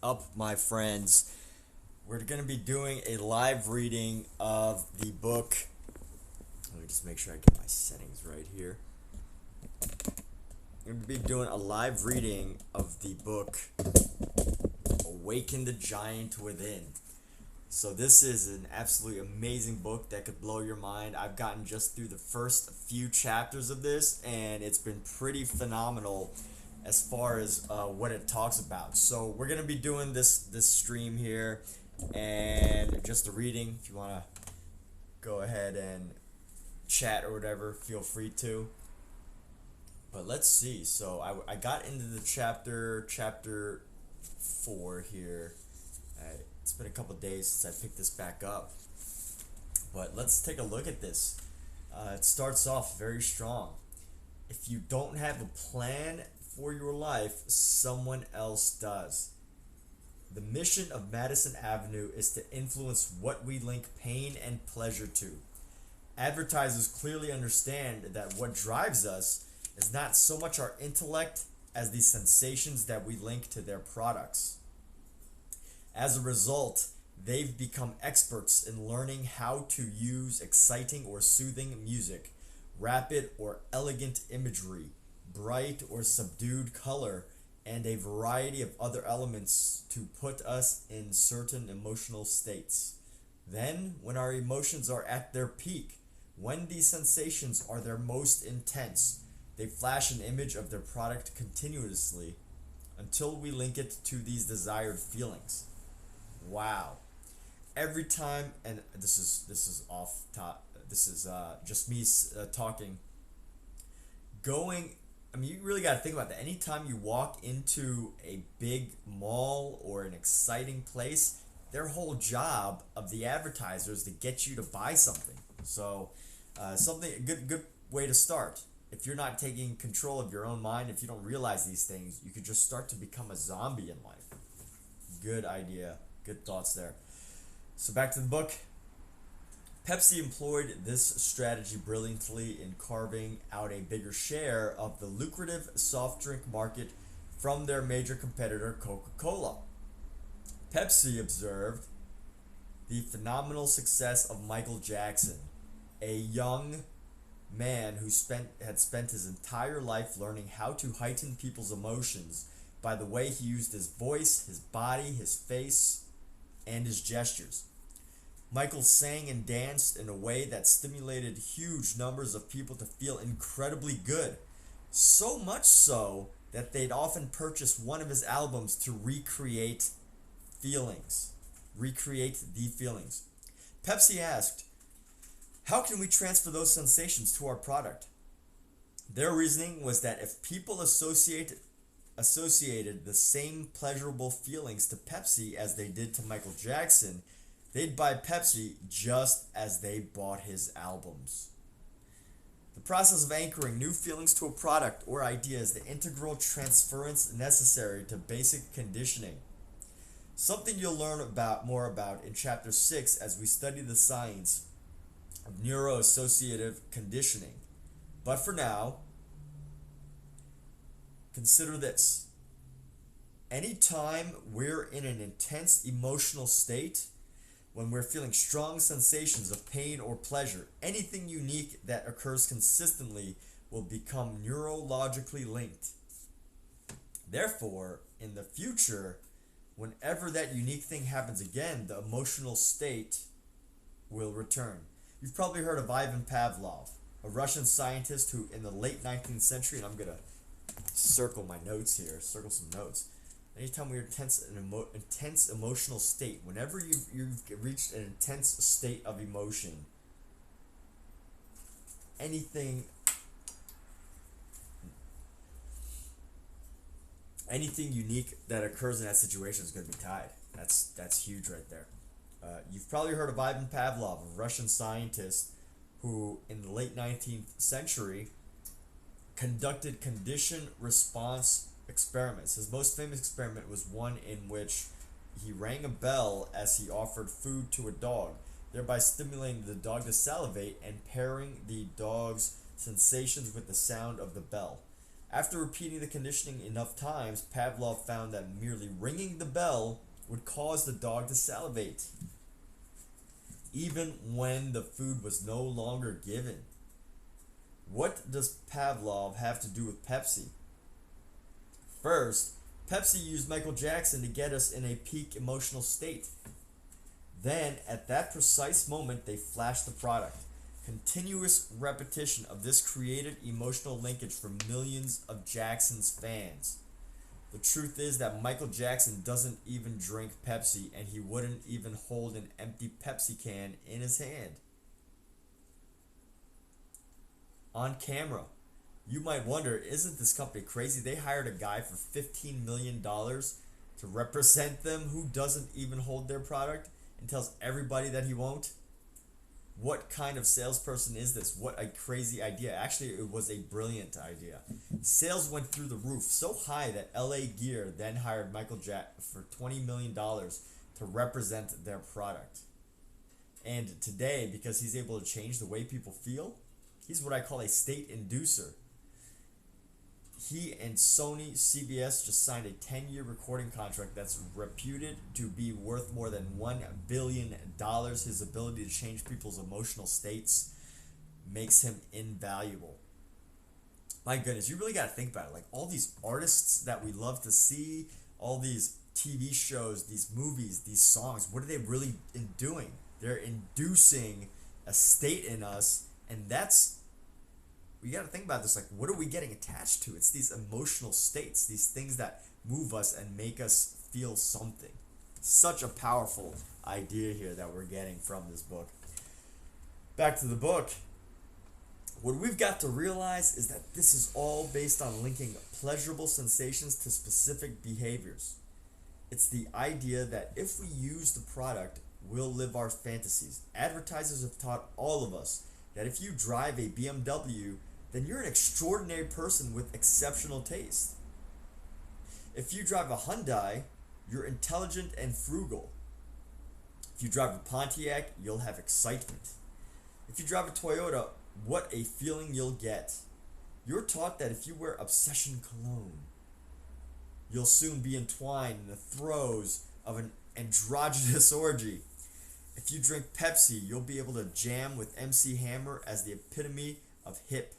up, my friends? We're going to be doing a live reading of the book. Let me just make sure I get my settings right here. We're going to be doing a live reading of the book Awaken the Giant Within. So this is an absolutely amazing book that could blow your mind. I've gotten just through the first few chapters of this, and it's been pretty phenomenal as far as what it talks about. So we're gonna be doing this stream here, and just a reading. If you wanna go ahead and chat or whatever, feel free to. But let's see. So I got into the chapter 4 here. It's been a couple days since I picked this back up, but let's take a look at this. It starts off very strong. If you don't have a plan for your life, someone else does. The mission of Madison Avenue is to influence what we link pain and pleasure to. Advertisers clearly understand that what drives us is not so much our intellect as the sensations that we link to their products. As a result, they've become experts in learning how to use exciting or soothing music, rapid or elegant imagery, bright or subdued color, and a variety of other elements to put us in certain emotional states. Then, when our emotions are at their peak, when these sensations are their most intense, they flash an image of their product continuously until we link it to these desired feelings. Wow. Every time, and this is off top, this is just me talking, you really got to think about that. Anytime you walk into a big mall or an exciting place, their whole job of the advertiser is to get you to buy something. So a good way to start. If you're not taking control of your own mind, if you don't realize these things, you could just start to become a zombie in life. Good idea. Good thoughts there. So back to the book. Pepsi employed this strategy brilliantly in carving out a bigger share of the lucrative soft drink market from their major competitor, Coca-Cola. Pepsi observed the phenomenal success of Michael Jackson, a young man who had spent his entire life learning how to heighten people's emotions by the way he used his voice, his body, his face, and his gestures. Michael sang and danced in a way that stimulated huge numbers of people to feel incredibly good. So much so that they'd often purchase one of his albums to recreate the feelings. Pepsi asked, "How can we transfer those sensations to our product?" Their reasoning was that if people associated the same pleasurable feelings to Pepsi as they did to Michael Jackson, they'd buy Pepsi just as they bought his albums. The process of anchoring new feelings to a product or idea is the integral transference necessary to basic conditioning. Something you'll learn more about in Chapter 6 as we study the science of neuroassociative conditioning. But for now, consider this. Anytime we're in an intense emotional state, when we're feeling strong sensations of pain or pleasure, anything unique that occurs consistently will become neurologically linked. Therefore, in the future, whenever that unique thing happens again, the emotional state will return. You've probably heard of Ivan Pavlov, a Russian scientist who in the late 19th century, and I'm going to circle some notes. Anytime we're intense emotional state, whenever you've reached an intense state of emotion, anything unique that occurs in that situation is going to be tied. That's huge right there. You've probably heard of Ivan Pavlov, a Russian scientist who in the late 19th century conducted condition response experiments. His most famous experiment was one in which he rang a bell as he offered food to a dog, thereby stimulating the dog to salivate and pairing the dog's sensations with the sound of the bell. After repeating the conditioning enough times, Pavlov found that merely ringing the bell would cause the dog to salivate, even when the food was no longer given. What does Pavlov have to do with Pepsi? First, Pepsi used Michael Jackson to get us in a peak emotional state. Then, at that precise moment, they flashed the product. Continuous repetition of this created emotional linkage for millions of Jackson's fans. The truth is that Michael Jackson doesn't even drink Pepsi, and he wouldn't even hold an empty Pepsi can in his hand. On camera, you might wonder, isn't this company crazy? They hired a guy for $15 million to represent them who doesn't even hold their product and tells everybody that he won't. What kind of salesperson is this? What a crazy idea. Actually, it was a brilliant idea. Sales went through the roof, so high that LA Gear then hired Michael Jackson for $20 million to represent their product. And today, because he's able to change the way people feel, he's what I call a state inducer. He and Sony CBS just signed a 10-year recording contract that's reputed to be worth more than $1 billion. His ability to change people's emotional states makes him invaluable. My goodness, you really got to think about it. Like all these artists that we love to see, all these TV shows, these movies, these songs, what are they really doing? They're inducing a state in us, and that's, we got to think about this, like what are we getting attached to? It's these emotional states, these things that move us and make us feel something. Such a powerful idea here that we're getting from this book. Back to the book. What we've got to realize is that this is all based on linking pleasurable sensations to specific behaviors. It's the idea that if we use the product, we'll live our fantasies. Advertisers have taught all of us that if you drive a BMW, then you're an extraordinary person with exceptional taste. If you drive a Hyundai, you're intelligent and frugal. If you drive a Pontiac, you'll have excitement. If you drive a Toyota, what a feeling you'll get. You're taught that if you wear Obsession cologne, you'll soon be entwined in the throes of an androgynous orgy. If you drink Pepsi, you'll be able to jam with MC Hammer as the epitome of hip.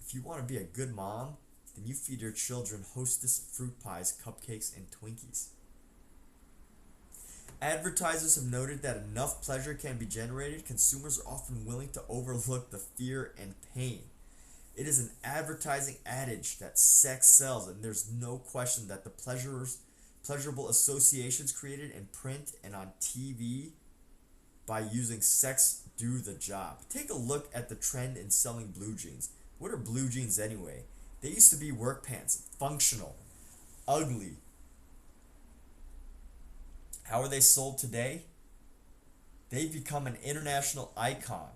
If you want to be a good mom, then you feed your children Hostess fruit pies, cupcakes, and Twinkies. Advertisers have noted that enough pleasure can be generated, consumers are often willing to overlook the fear and pain. It is an advertising adage that sex sells, and there's no question that the pleasurable associations created in print and on TV by using sex do the job. Take a look at the trend in selling blue jeans. What are blue jeans anyway? They used to be work pants, functional, ugly. How are they sold today? They've become an international icon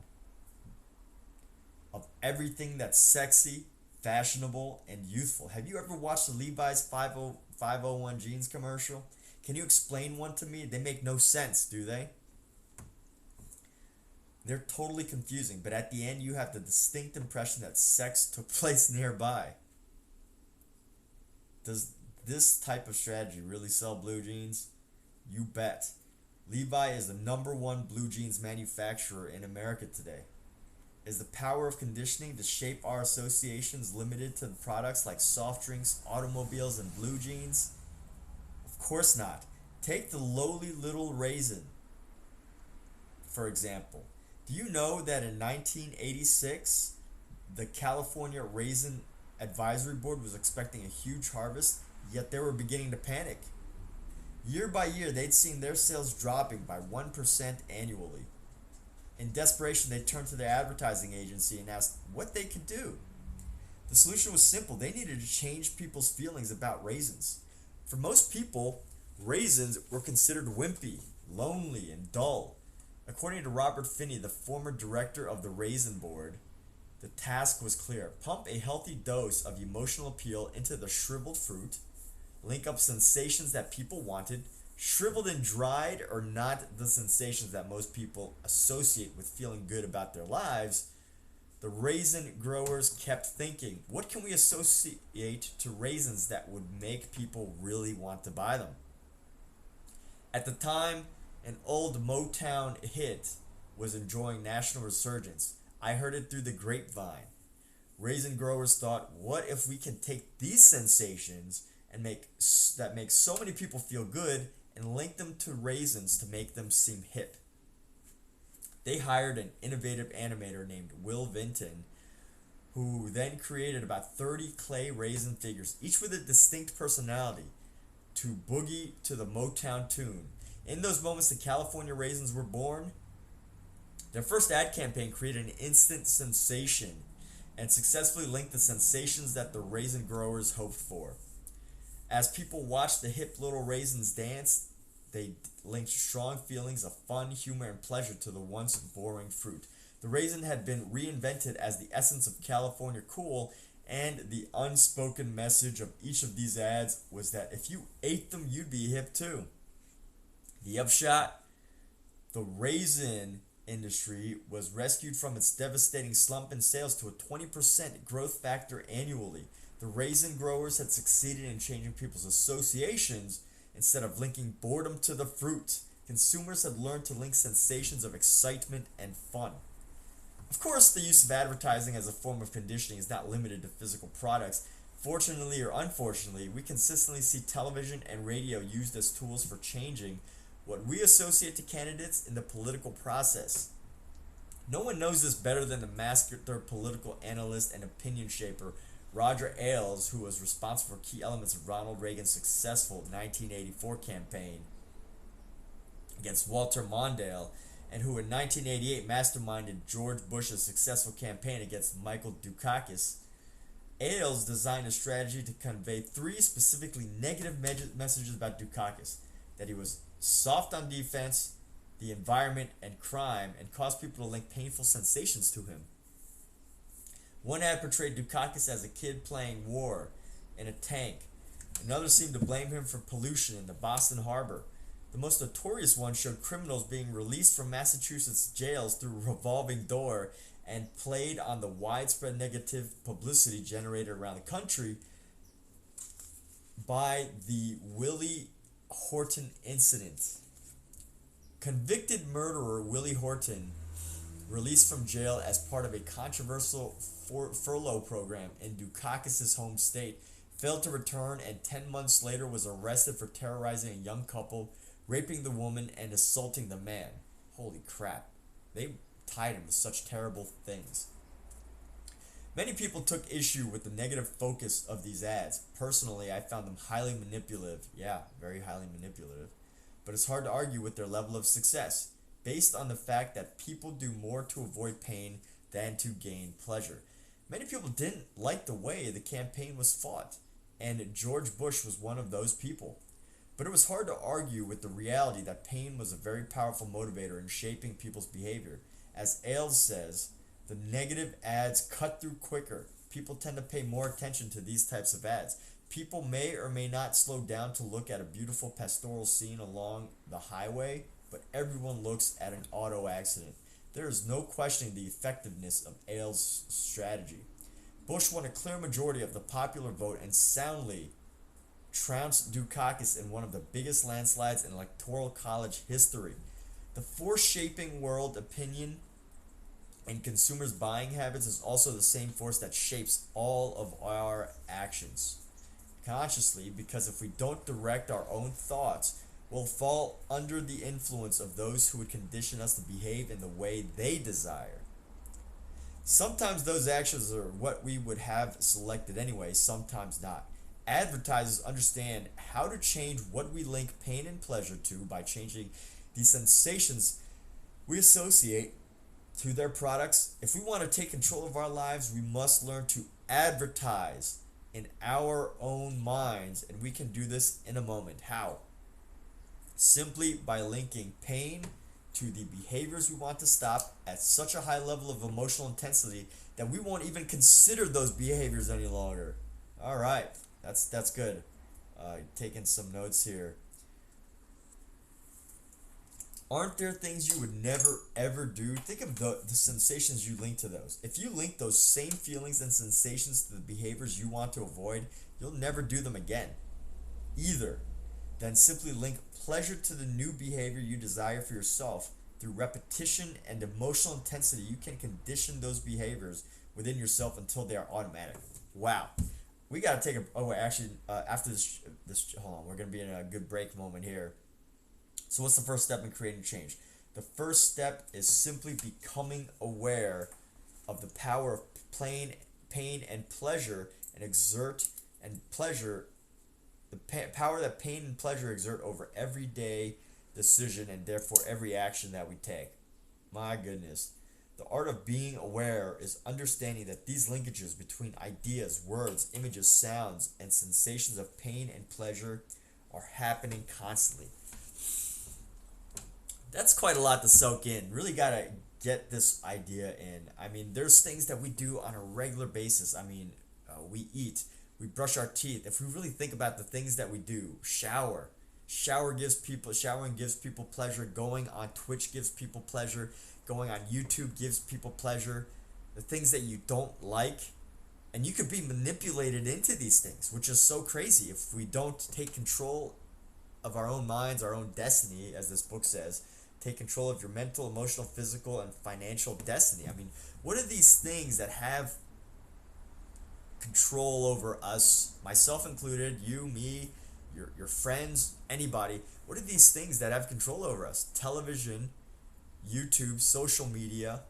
of everything that's sexy, fashionable, and youthful. Have you ever watched the Levi's 501 jeans commercial? Can you explain one to me? They make no sense, do they? They're totally confusing, but at the end you have the distinct impression that sex took place nearby. Does this type of strategy really sell blue jeans? You bet. Levi is the #1 blue jeans manufacturer in America today. Is the power of conditioning to shape our associations limited to products like soft drinks, automobiles, and blue jeans? Of course not. Take the lowly little raisin, for example. Do you know that in 1986, the California Raisin Advisory Board was expecting a huge harvest, yet they were beginning to panic? Year by year, they'd seen their sales dropping by 1% annually. In desperation, they turned to their advertising agency and asked what they could do. The solution was simple. They needed to change people's feelings about raisins. For most people, raisins were considered wimpy, lonely, and dull. According to Robert Finney, the former director of the Raisin Board, the task was clear. Pump a healthy dose of emotional appeal into the shriveled fruit, link up sensations that people wanted. Shriveled and dried are not the sensations that most people associate with feeling good about their lives, The raisin growers kept thinking, what can we associate to raisins that would make people really want to buy them? At the time, an old Motown hit was enjoying national resurgence. I heard it through the grapevine. Raisin growers thought, what if we can take these sensations and make so many people feel good and link them to raisins to make them seem hip? They hired an innovative animator named Will Vinton, who then created about 30 clay raisin figures, each with a distinct personality, to boogie to the Motown tune. In those moments, the California Raisins were born. Their first ad campaign created an instant sensation and successfully linked the sensations that the raisin growers hoped for. As people watched the hip little raisins dance, they linked strong feelings of fun, humor, and pleasure to the once boring fruit. The raisin had been reinvented as the essence of California cool, and the unspoken message of each of these ads was that if you ate them, you'd be hip too. The upshot: the raisin industry was rescued from its devastating slump in sales to a 20% growth factor annually. The raisin growers had succeeded in changing people's associations. Instead of linking boredom to the fruit, consumers had learned to link sensations of excitement and fun. Of course, the use of advertising as a form of conditioning is not limited to physical products. Fortunately or unfortunately, we consistently see television and radio used as tools for changing what we associate to candidates in the political process. No one knows this better than the master political analyst and opinion shaper Roger Ailes, who was responsible for key elements of Ronald Reagan's successful 1984 campaign against Walter Mondale, and who in 1988 masterminded George Bush's successful campaign against Michael Dukakis. Ailes designed a strategy to convey three specifically negative messages about Dukakis: that he was soft on defense, the environment, and crime, and caused people to link painful sensations to him. One ad portrayed Dukakis as a kid playing war in a tank. Another seemed to blame him for pollution in the Boston Harbor. The most notorious one showed criminals being released from Massachusetts jails through a revolving door, and played on the widespread negative publicity generated around the country by the Willie Horton incident. Convicted murderer Willie Horton, released from jail as part of a controversial furlough program in Dukakis' home state, failed to return, and 10 months later was arrested for terrorizing a young couple, raping the woman, and assaulting the man. Holy crap. They tied him to such terrible things. Many people took issue with the negative focus of these ads. Personally, I found them highly manipulative. Yeah, very highly manipulative. But it's hard to argue with their level of success, based on the fact that people do more to avoid pain than to gain pleasure. Many people didn't like the way the campaign was fought, and George Bush was one of those people. But it was hard to argue with the reality that pain was a very powerful motivator in shaping people's behavior. As Ailes says, the negative ads cut through quicker. People tend to pay more attention to these types of ads. People may or may not slow down to look at a beautiful pastoral scene along the highway, but everyone looks at an auto accident. There is no questioning the effectiveness of Ailes' strategy. Bush won a clear majority of the popular vote and soundly trounced Dukakis in one of the biggest landslides in electoral college history. The force shaping world opinion and consumers' buying habits is also the same force that shapes all of our actions consciously, because if we don't direct our own thoughts, we'll fall under the influence of those who would condition us to behave in the way they desire. Sometimes those actions are what we would have selected anyway, sometimes not. Advertisers understand how to change what we link pain and pleasure to by changing the sensations we associate to their products. If we want to take control of our lives, we must learn to advertise in our own minds, and we can do this in a moment. How? Simply by linking pain to the behaviors we want to stop at such a high level of emotional intensity that we won't even consider those behaviors any longer. All right, that's good. Taking some notes here. Aren't there things you would never ever do? Think of the sensations you link to those. If you link those same feelings and sensations to the behaviors you want to avoid, you'll never do them again. Either. Then simply link pleasure to the new behavior you desire for yourself. Through repetition and emotional intensity, you can condition those behaviors within yourself until they are automatic. Wow. We gotta take a. Oh, wait, actually, after this, hold on. We're gonna be in a good break moment here. So, what's the first step in creating change? The first step is simply becoming aware of the power of pain, and pleasure, and exert and pleasure. The power that pain and pleasure exert over everyday decision and therefore every action that we take. My goodness. The art of being aware is understanding that these linkages between ideas, words, images, sounds, and sensations of pain and pleasure are happening constantly. That's quite a lot to soak in. Really gotta get this idea in. I mean, there's things that we do on a regular basis. I mean, we eat, we brush our teeth. If we really think about the things that we do, showering gives people pleasure. Going on Twitch gives people pleasure. Going on YouTube gives people pleasure. The things that you don't like, and you could be manipulated into these things, which is so crazy if we don't take control of our own minds, our own destiny, as this book says. Take control of your mental, emotional, physical, and financial destiny. I mean, what are these things that have control over us, myself included, you, me, your friends, anybody? What are these things that have control over us? Television, YouTube, social media,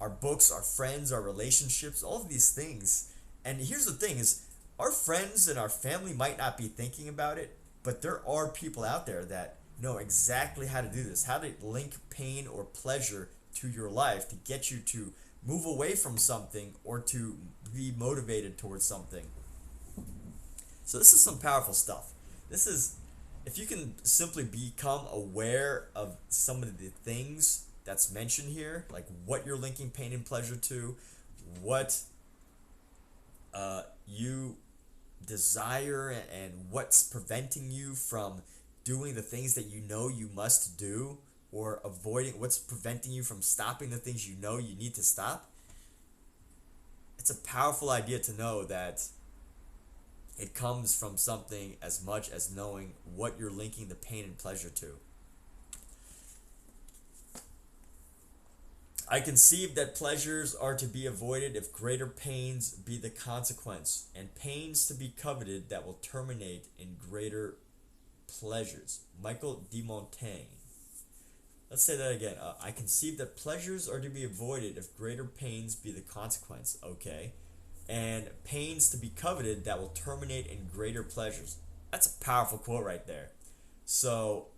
our books, our friends, our relationships, all of these things. And here's the thing is, our friends and our family might not be thinking about it, but there are people out there that know exactly how to do this, how to link pain or pleasure to your life to get you to move away from something or to be motivated towards something. So this is some powerful stuff. This is, if you can simply become aware of some of the things that's mentioned here, like what you're linking pain and pleasure to, what you desire, and what's preventing you from doing the things that you know you must do, or avoiding what's preventing you from stopping the things you know you need to stop. It's a powerful idea to know that it comes from something as much as knowing what you're linking the pain and pleasure to. I conceive that pleasures are to be avoided if greater pains be the consequence, and pains to be coveted that will terminate in greater pleasures. Michael de Montaigne. Let's say that again. I conceive that pleasures are to be avoided if greater pains be the consequence. Okay. And pains to be coveted that will terminate in greater pleasures. That's a powerful quote right there. So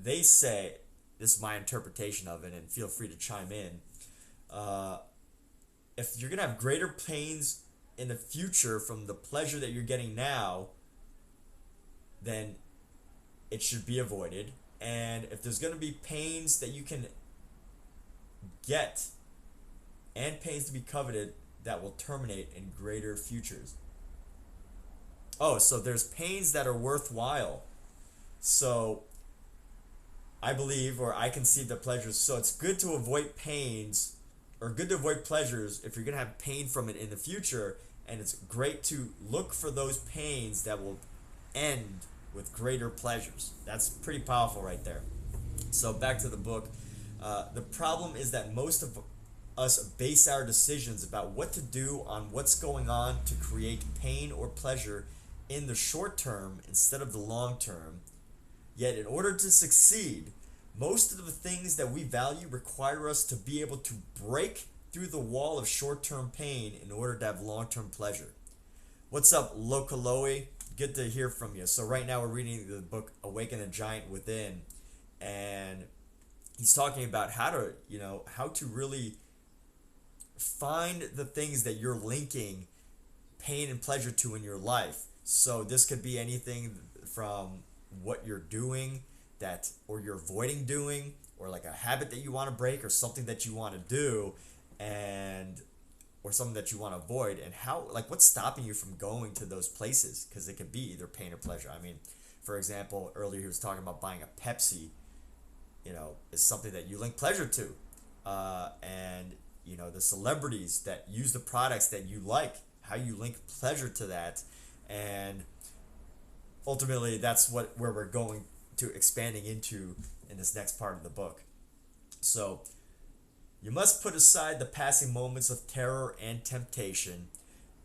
they say, this is my interpretation of it, and feel free to chime in. If you're going to have greater pains in the future from the pleasure that you're getting now, then it should be avoided. And if there's going to be pains that you can get and pains to be coveted that will terminate in greater futures. Oh, so there's pains that are worthwhile. So I believe, or I conceive that pleasures, so it's good to avoid pains, or good to avoid pleasures if you're going to have pain from it in the future, and it's great to look for those pains that will end with greater pleasures. That's pretty powerful right there. So back to the book. The problem is that most of us base our decisions about what to do on what's going on to create pain or pleasure in the short term instead of the long term. Yet in order to succeed, most of the things that we value require us to be able to break through the wall of short-term pain in order to have long-term pleasure. What's up, Lokaloe? Good to hear from you. So right now we're reading the book Awaken the Giant Within, and he's talking about how to really find the things that you're linking pain and pleasure to in your life. So this could be anything from what you're doing or you're avoiding doing, or like a habit that you want to break, or something that you want to do, or something that you want to avoid, and what's stopping you from going to those places, because it could be either pain or pleasure. I mean, for example, earlier he was talking about buying a Pepsi is something that you link pleasure to. And the celebrities that use the products that you like, how you link pleasure to that. And ultimately that's where we're going to expanding into in this next part of the book. So you must put aside the passing moments of terror and temptation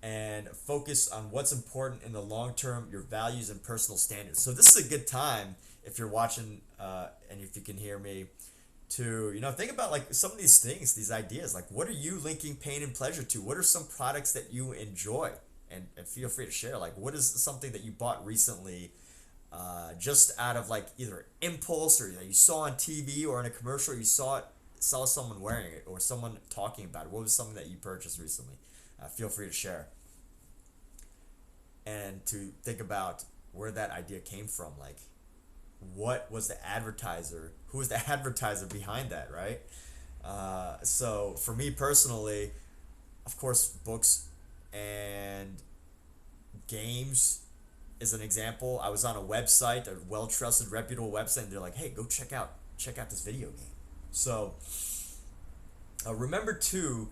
and focus on what's important in the long term, your values and personal standards. So this is a good time, if you're watching and if you can hear me, to think about like some of these things, these ideas. Like, what are you linking pain and pleasure to? What are some products that you enjoy? And feel free to share. Like, what is something that you bought recently, just out of like either impulse, or that you saw on TV or in a commercial, or you saw someone wearing it or someone talking about it? What was something that you purchased recently? Feel free to share. And to think about where that idea came from. Like, what was the advertiser? Who was the advertiser behind that, right? So for me personally, of course, books and games is an example. I was on a website, a well-trusted, reputable website, and they're like, "Hey, go check out this video game." So remember too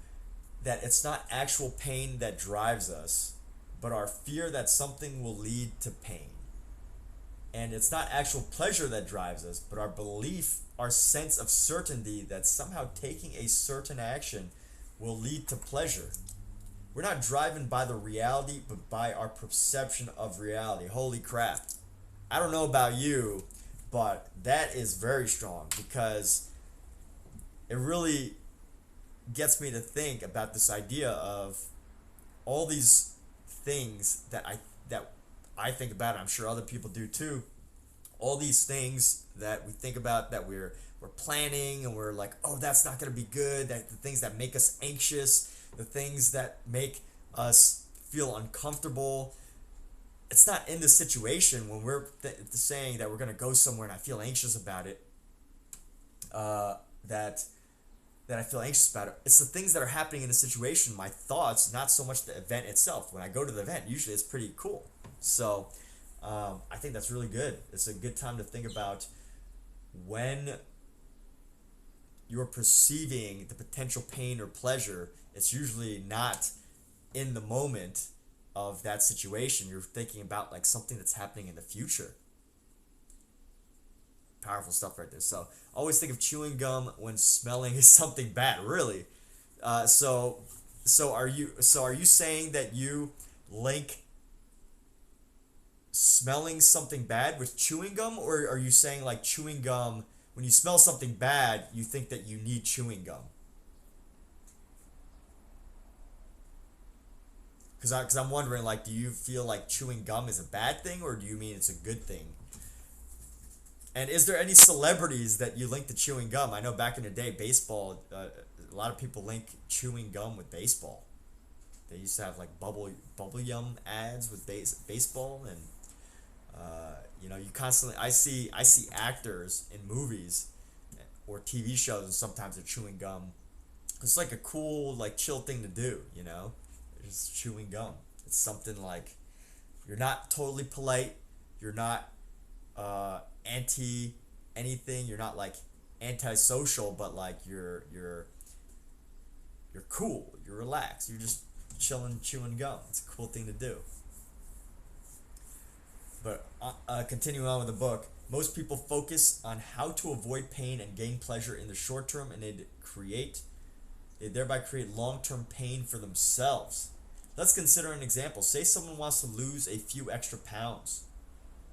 that it's not actual pain that drives us, but our fear that something will lead to pain. And it's not actual pleasure that drives us, but our belief, our sense of certainty that somehow taking a certain action will lead to pleasure. We're not driven by the reality, but by our perception of reality. Holy crap. I don't know about you, but that is very strong, because it really gets me to think about this idea of all these things that I think about, and I'm sure other people do too. All these things that we think about, that we're planning, and we're like, oh, that's not going to be good. That the things that make us anxious, the things that make us feel uncomfortable. It's not in the situation when we're saying that we're going to go somewhere and I feel anxious about it. That I feel anxious about it. It's the things that are happening in the situation, my thoughts, not so much the event itself. When I go to the event, usually it's pretty cool. So I think that's really good. It's a good time to think about when you're perceiving the potential pain or pleasure. It's usually not in the moment of that situation. You're thinking about like something that's happening in the future. Powerful stuff right there. So always think of chewing gum when smelling is something bad. Really. So are you saying that you link smelling something bad with chewing gum, or are you saying like chewing gum, when you smell something bad, you think that you need chewing gum? Because I'm wondering, like, do you feel like chewing gum is a bad thing, or do you mean it's a good thing? And is there any celebrities that you link to chewing gum? I know back in the day, baseball, a lot of people link chewing gum with baseball. They used to have like bubble yum ads with baseball, and you constantly I see actors in movies or TV shows, and sometimes they're chewing gum. It's like a cool, like, chill thing to do, just chewing gum. It's something like, you're not totally polite, you're not anti anything, you're not like antisocial, but like you're cool, you're relaxed, you're just chilling, chewing gum. It's a cool thing to do. But continuing on with the book, most people focus on how to avoid pain and gain pleasure in the short term, and they thereby create long-term pain for themselves. Let's consider an example. Say someone wants to lose a few extra pounds.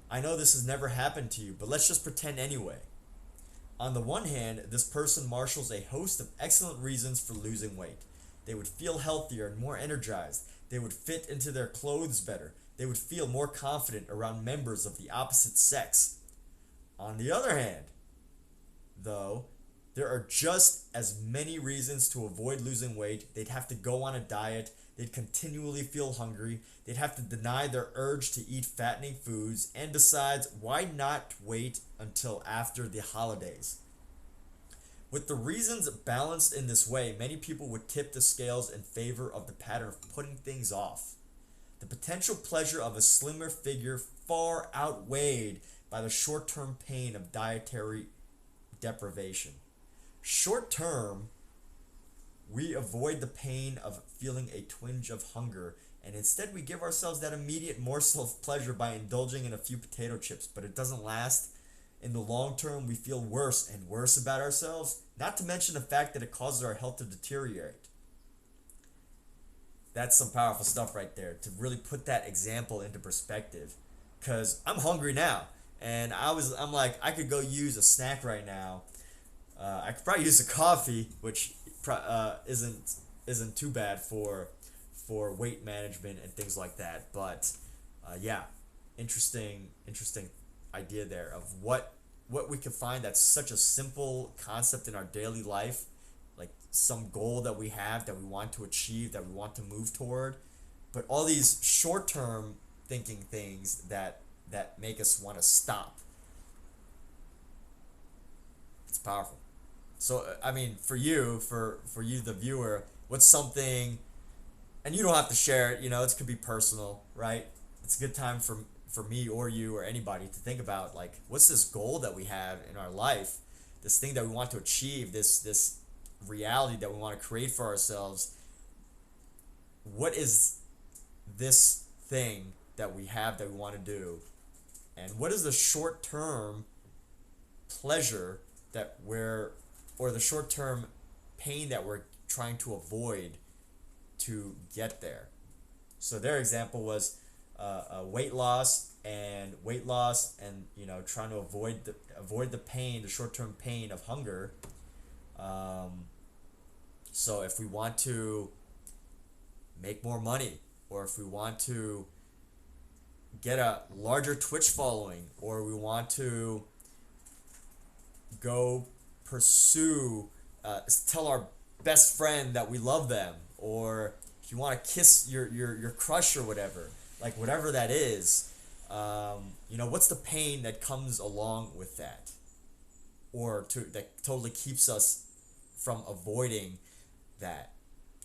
I know this has never happened to you, but let's just pretend anyway. On the one hand, this person marshals a host of excellent reasons for losing weight. They would feel healthier and more energized. They would fit into their clothes better. They would feel more confident around members of the opposite sex. On the other hand, though, there are just as many reasons to avoid losing weight. They'd have to go on a diet. They'd continually feel hungry. They'd have to deny their urge to eat fattening foods. And besides, why not wait until after the holidays? With the reasons balanced in this way, many people would tip the scales in favor of the pattern of putting things off. The potential pleasure of a slimmer figure far outweighed by the short-term pain of dietary deprivation. Short term, we avoid the pain of feeling a twinge of hunger, and instead we give ourselves that immediate morsel of pleasure by indulging in a few potato chips, but it doesn't last. In the long term, we feel worse and worse about ourselves, not to mention the fact that it causes our health to deteriorate. That's some powerful stuff right there, to really put that example into perspective. Because I'm hungry now, and I'm like, I could go use a snack right now. I could probably use a coffee, which isn't too bad for weight management and things like that. But yeah, interesting idea there of what we could find that's such a simple concept in our daily life, like some goal that we have that we want to achieve, that we want to move toward, but all these short-term thinking things that make us want to stop. It's powerful. So I mean, for you the viewer, what's something, and you don't have to share it, it could be personal, right? It's a good time for me or you or anybody to think about, like, what's this goal that we have in our life, this thing that we want to achieve, this reality that we want to create for ourselves. What is this thing that we have that we want to do, and what is the short-term pleasure or the short-term pain that we're trying to avoid to get there? So their example was weight loss and trying to avoid the pain, the short-term pain of hunger. So if we want to make more money, or if we want to get a larger Twitch following, or we want to go pursue, tell our best friend that we love them, or if you want to kiss your crush or whatever, like whatever that is, what's the pain that comes along with that, that totally keeps us from avoiding that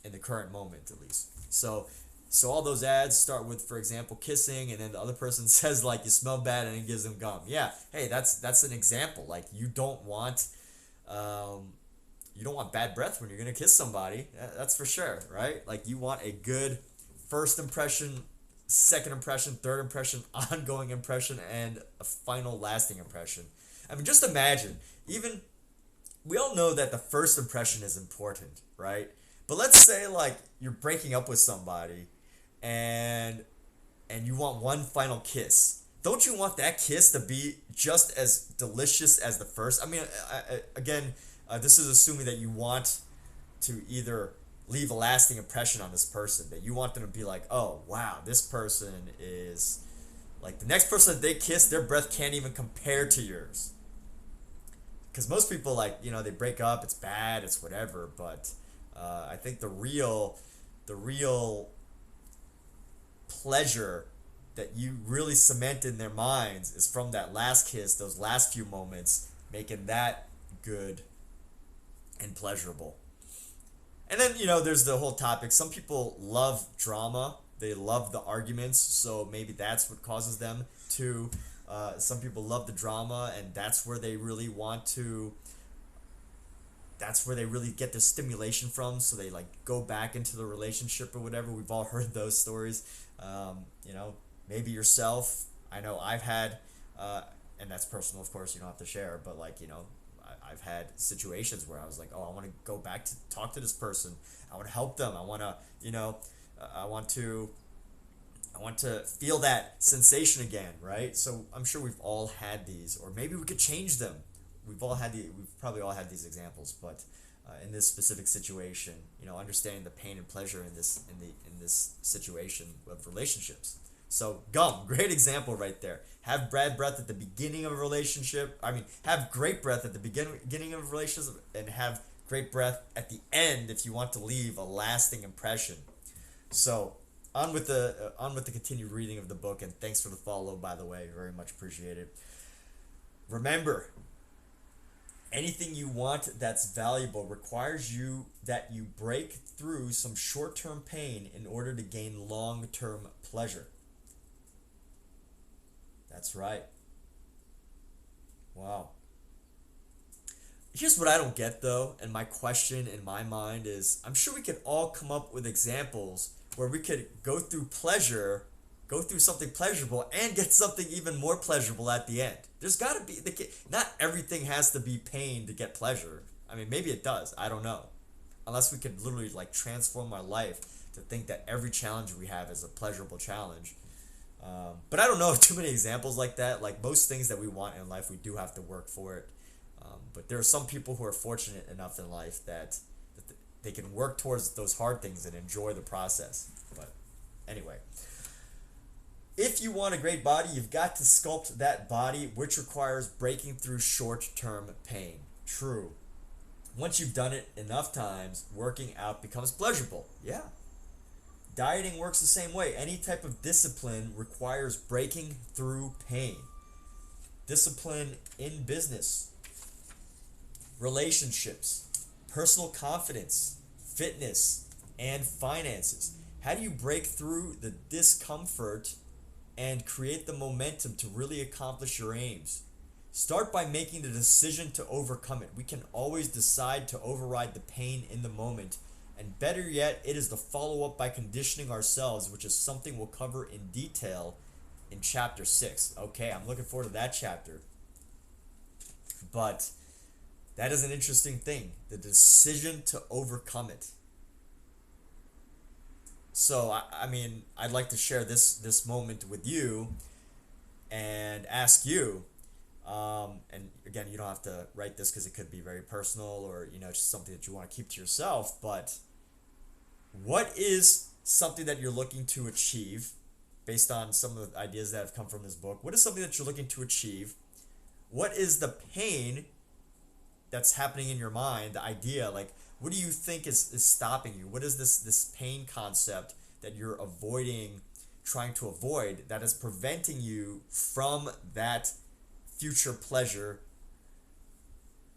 in the current moment, at least. So all those ads start with, for example, kissing, and then the other person says, like, you smell bad, and it gives them gum. Yeah, hey, that's an example. Like, you don't want bad breath when you're gonna kiss somebody. That's for sure, right? Like, you want a good first impression, second impression, third impression, ongoing impression, and a final lasting impression. I mean, just imagine, we all know that the first impression is important, right? But let's say, like, you're breaking up with somebody, and you want one final kiss. Don't you want that kiss to be just as delicious as the first? I mean, again, this is assuming that you want to either leave a lasting impression on this person, that you want them to be like, oh, wow, this person is, like, the next person that they kiss, their breath can't even compare to yours. Because most people, like, they break up, it's bad, it's whatever, but I think the real pleasure that you really cement in their minds is from that last kiss, those last few moments, making that good and pleasurable. And then, there's the whole topic. Some people love drama. They love the arguments, so maybe that's what causes them to. Some people love the drama, and that's where they really get the stimulation from, so they, like, go back into the relationship or whatever. We've all heard those stories. Maybe yourself. I know I've had, and that's personal, of course, you don't have to share, but, like, I've had situations where I was like, oh, I want to go back to talk to this person. I want to help them. I want to, I want to feel that sensation again, right? So I'm sure we've all had these, or maybe we could change them. We've probably all had these examples, but in this specific situation, understanding the pain and pleasure in this situation of relationships. So gum, great example right there. Have bad breath at the beginning of a relationship. Have great breath at the beginning of a relationship, and have great breath at the end if you want to leave a lasting impression. So on with the continued reading of the book, and thanks for the follow, by the way, very much appreciated. Remember, anything you want that's valuable requires that you break through some short-term pain in order to gain long-term pleasure. That's right. Wow. Here's what I don't get though, and my question in my mind is, I'm sure we could all come up with examples where we could go through something pleasurable and get something even more pleasurable at the end. There's got to be not everything has to be pain to get pleasure. I mean, maybe it does. I don't know. Unless we could literally like transform our life to think that every challenge we have is a pleasurable challenge. But I don't know too many examples like that. Like most things that we want in life, we do have to work for it. But there are some people who are fortunate enough in life that they can work towards those hard things and enjoy the process. But anyway, if you want a great body, you've got to sculpt that body, which requires breaking through short-term pain. True. Once you've done it enough times, working out becomes pleasurable. Yeah. Dieting works the same way. Any type of discipline requires breaking through pain. Discipline in business, relationships, personal confidence, fitness, and finances. How do you break through the discomfort and create the momentum to really accomplish your aims? Start by making the decision to overcome it. We can always decide to override the pain in the moment. And better yet, it is the follow-up by conditioning ourselves, which is something we'll cover in detail in chapter 6. Okay, I'm looking forward to that chapter. But that is an interesting thing, the decision to overcome it. So, I mean, I'd like to share this moment with you and ask you, and again, you don't have to write this because it could be very personal or, just something that you want to keep to yourself, but what is something that you're looking to achieve based on some of the ideas that have come from this book? What is something that you're looking to achieve? What is the pain that's happening in your mind, the idea, like, what do you think is stopping you? What is this pain concept that you're trying to avoid, that is preventing you from that future pleasure?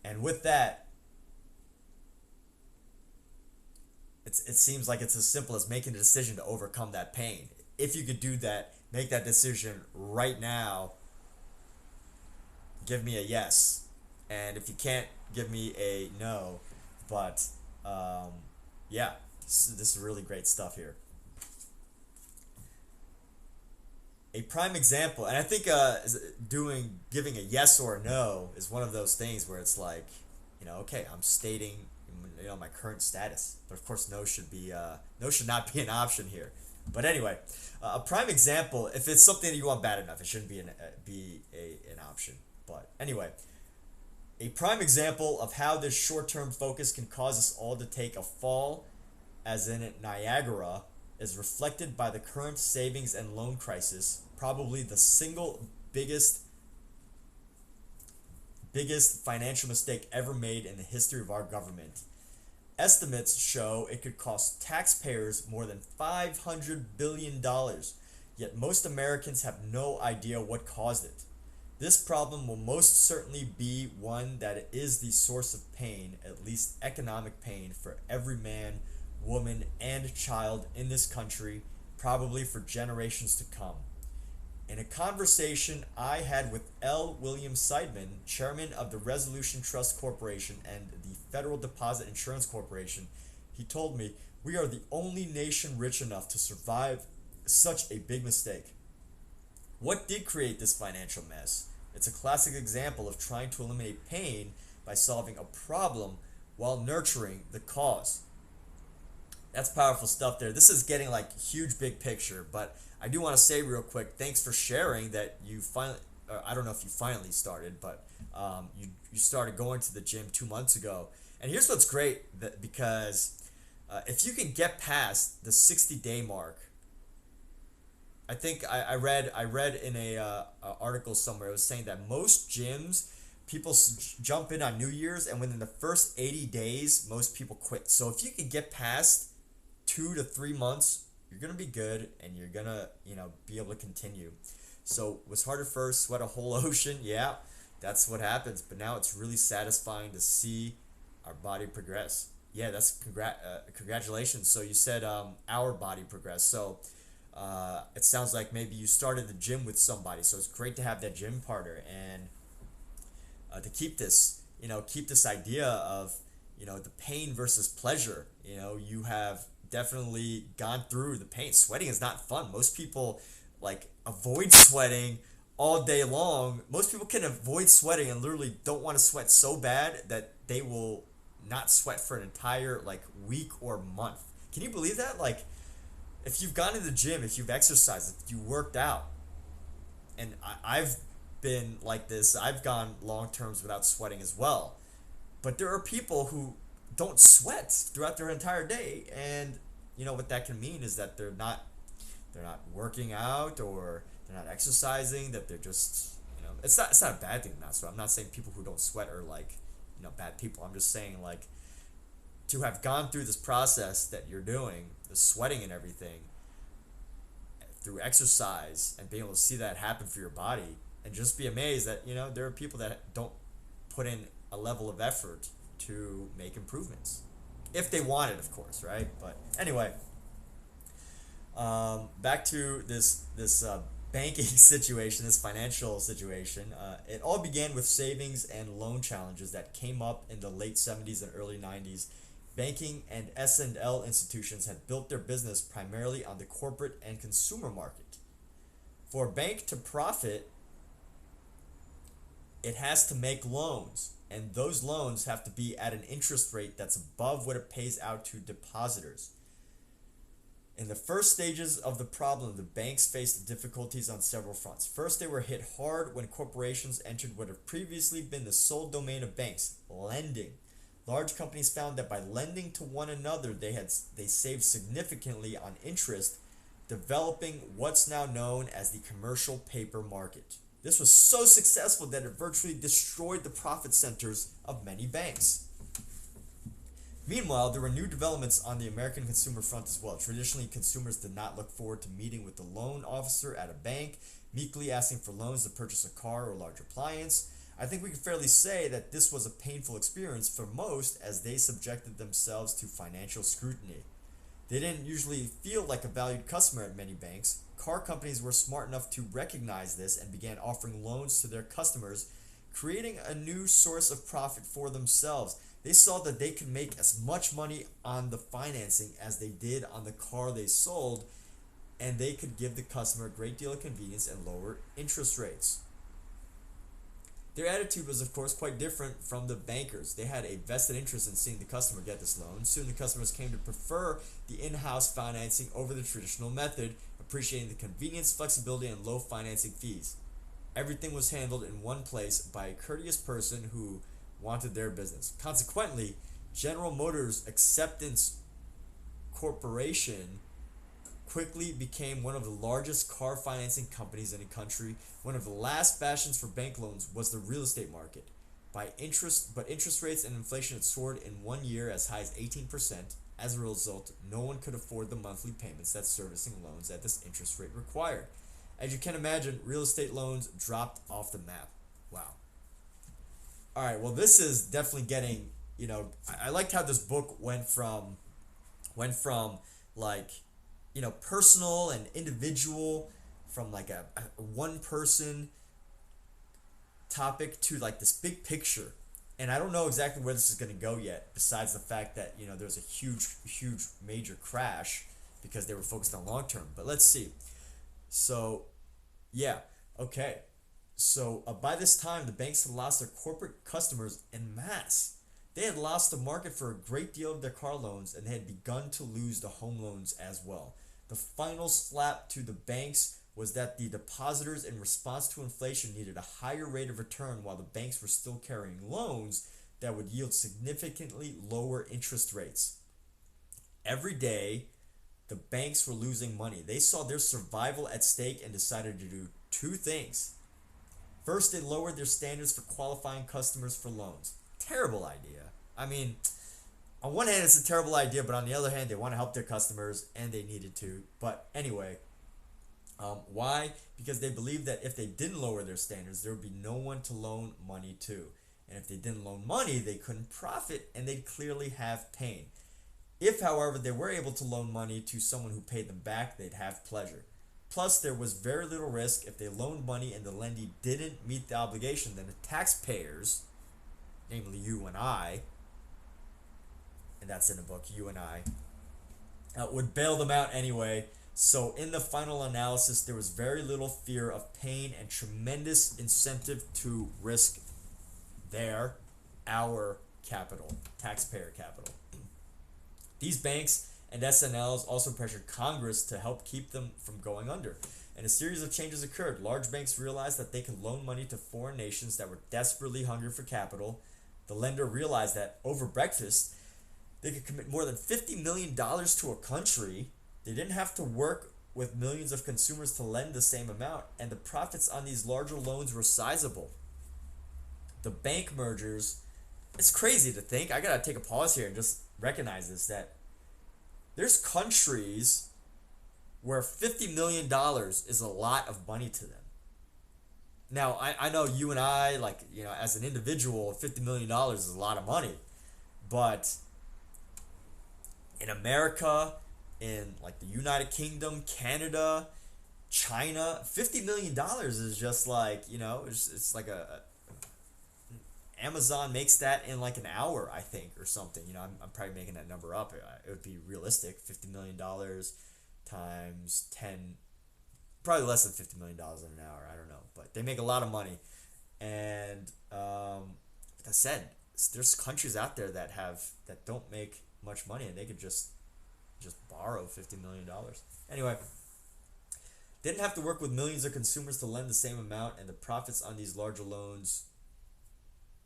And with that, it seems like it's as simple as making a decision to overcome that pain. If you could do that, make that decision right now, give me a yes. And if you can't, give me a no. But yeah, this is really great stuff here. A prime example, and I think giving a yes or a no is one of those things where it's like, okay, I'm stating my current status, but of course no should not be an option here. But anyway, a prime example, if it's something that you want bad enough, it shouldn't be an option. But anyway, a prime example of how this short-term focus can cause us all to take a fall, as in Niagara, is reflected by the current savings and loan crisis, probably the single biggest financial mistake ever made in the history of our government. Estimates show it could cost taxpayers more than $500 billion, yet most Americans have no idea what caused it. This problem will most certainly be one that is the source of pain, at least economic pain, for every man, woman, and child in this country, probably for generations to come. In a conversation I had with L. William Seidman, chairman of the Resolution Trust Corporation and the Federal Deposit Insurance Corporation, he told me, "We are the only nation rich enough to survive such a big mistake." What did create this financial mess? It's a classic example of trying to eliminate pain by solving a problem while nurturing the cause. That's powerful stuff there. This is getting like huge big picture, but I do want to say real quick, thanks for sharing that you finally, I don't know if you finally started, but you started going to the gym 2 months ago. And here's what's great, because if you can get past the 60-day mark, I think I read in a article somewhere, it was saying that most gyms, people jump in on New Year's, and within the first 80 days, most people quit. So if you can get past 2 to 3 months, you're gonna be good, and you're gonna be able to continue. So it was hard at first, sweat a whole ocean. Yeah, that's what happens. But now it's really satisfying to see our body progress. Yeah, that's congratulations. So you said our body progress. So it sounds like maybe you started the gym with somebody. So it's great to have that gym partner, and to keep this keep this idea of, the pain versus pleasure. You have definitely gone through the pain. Sweating is not fun. Most people like avoid sweating all day long. Most people can avoid sweating and literally don't want to sweat so bad that they will not sweat for an entire like week or month. Can you believe that? Like, if you've gone to the gym, if you've exercised, if you worked out, and I've been like this, I've gone long terms without sweating as well. But there are people who don't sweat throughout their entire day, and what that can mean is that they're not working out, or they're not exercising, that they're just, it's not a bad thing not sweat. I'm not saying people who don't sweat are like, bad people. I'm just saying, like, to have gone through this process that you're doing, the sweating and everything, through exercise, and being able to see that happen for your body, and just be amazed that there are people that don't put in a level of effort to make improvements, if they want it, of course, right? But anyway, back to this banking situation, this financial situation. It all began with savings and loan challenges that came up in the late 70s and early 90s. Banking and S&L institutions had built their business primarily on the corporate and consumer market. For a bank to profit, it has to make loans, and those loans have to be at an interest rate that's above what it pays out to depositors. In the first stages of the problem, the banks faced difficulties on several fronts. First, they were hit hard when corporations entered what had previously been the sole domain of banks: lending. Large companies found that by lending to one another, they saved significantly on interest, developing what's now known as the commercial paper market. This was so successful that it virtually destroyed the profit centers of many banks. Meanwhile, there were new developments on the American consumer front as well. Traditionally, consumers did not look forward to meeting with the loan officer at a bank, meekly asking for loans to purchase a car or a large appliance. I think we can fairly say that this was a painful experience for most, as they subjected themselves to financial scrutiny. They didn't usually feel like a valued customer at many banks. Car companies were smart enough to recognize this and began offering loans to their customers, creating a new source of profit for themselves. They saw that they could make as much money on the financing as they did on the car they sold, and they could give the customer a great deal of convenience and lower interest rates. Their attitude was, of course, quite different from the bankers. They had a vested interest in seeing the customer get this loan. Soon the customers came to prefer the in-house financing over the traditional method, appreciating the convenience, flexibility, and low financing fees. Everything was handled in one place by a courteous person who wanted their business. Consequently, General Motors Acceptance Corporation quickly became one of the largest car financing companies in the country. One of the last bastions for bank loans was the real estate market. But interest rates and inflation had soared in 1 year as high as 18%. As a result, no one could afford the monthly payments that servicing loans at this interest rate required. As you can imagine, real estate loans dropped off the map. Wow. All right, well, this is definitely getting, I liked how this book went from like, personal and individual, from like a one person topic to like this big picture. And I don't know exactly where this is going to go yet, besides the fact that, there's a huge major crash because they were focused on long term. But let's see. So, yeah, okay. So by this time, the banks had lost their corporate customers en masse. They had lost the market for a great deal of their car loans, and they had begun to lose the home loans as well. The final slap to the banks was that the depositors, in response to inflation, needed a higher rate of return, while the banks were still carrying loans that would yield significantly lower interest rates. Every day, the banks were losing money. They saw their survival at stake and decided to do two things. First, they lowered their standards for qualifying customers for loans. Terrible idea. I mean, on one hand, it's a terrible idea, but on the other hand, they want to help their customers, and they needed to. But anyway, why? Because they believed that if they didn't lower their standards, there would be no one to loan money to. And if they didn't loan money, they couldn't profit, and they'd clearly have pain. If, however, they were able to loan money to someone who paid them back, they'd have pleasure. Plus, there was very little risk. If they loaned money and the lendee didn't meet the obligation, then the taxpayers, namely and I, and that's in the book, you and I, would bail them out anyway. So in the final analysis, there was very little fear of pain and tremendous incentive to risk our capital, taxpayer capital. These banks and SNLs also pressured Congress to help keep them from going under. And a series of changes occurred. Large banks realized that they could loan money to foreign nations that were desperately hungry for capital. The lender realized that over breakfast, they could commit more than $50 million to a country. They didn't have to work with millions of consumers to lend the same amount, and the profits on these larger loans were sizable. The bank mergers, it's crazy to think. I gotta take a pause here and just recognize this, that there's countries where $50 million is a lot of money to them. Now, I know you and I, like, as an individual, $50 million is a lot of money. But in America, in like the United Kingdom, Canada, China, $50 million is just like, it's like Amazon makes that in like an hour, I think, or something. I'm probably making that number up. It would be realistic. $50 million times 10, probably less than $50 million in an hour. I don't know, but they make a lot of money. And like I said, there's countries out there that don't make much money, and they could just borrow $50 million. Anyway, didn't have to work with millions of consumers to lend the same amount, and the profits on these larger loans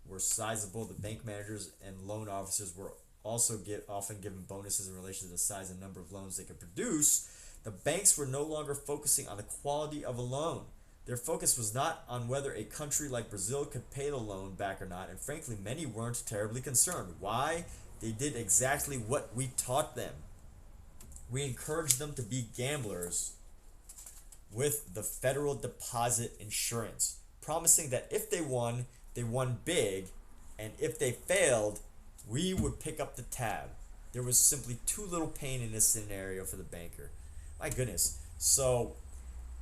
were sizable. The bank managers and loan officers were also often given bonuses in relation to the size and number of loans they could produce. The banks were no longer focusing on the quality of a loan. Their focus was not on whether a country like Brazil could pay the loan back or not, and frankly, many weren't terribly concerned. Why? They did exactly what we taught them. We encouraged them to be gamblers with the Federal Deposit Insurance, promising that if they won big, and if they failed, we would pick up the tab. There was simply too little pain in this scenario for the banker. My goodness. So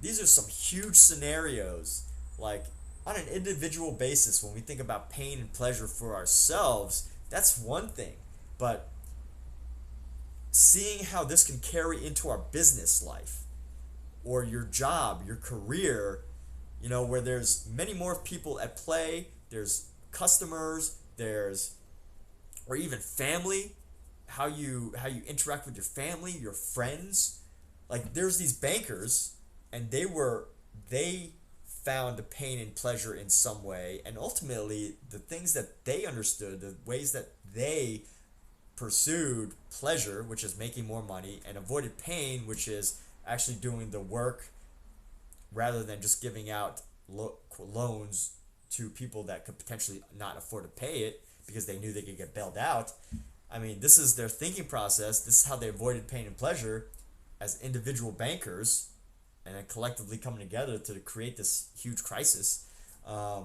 these are some huge scenarios. Like on an individual basis, when we think about pain and pleasure for ourselves, that's one thing. But seeing how this can carry into our business life or your job, your career, where there's many more people at play, there's customers, or even family, how you interact with your family, your friends. Like there's these bankers, and they found the pain and pleasure in some way, and ultimately the things that they understood, the ways that they pursued pleasure, which is making more money, and avoided pain, which is actually doing the work rather than just giving out loans to people that could potentially not afford to pay it because they knew they could get bailed out. I mean, this is their thinking process. This is how they avoided pain and pleasure as individual bankers, and then collectively coming together to create this huge crisis. I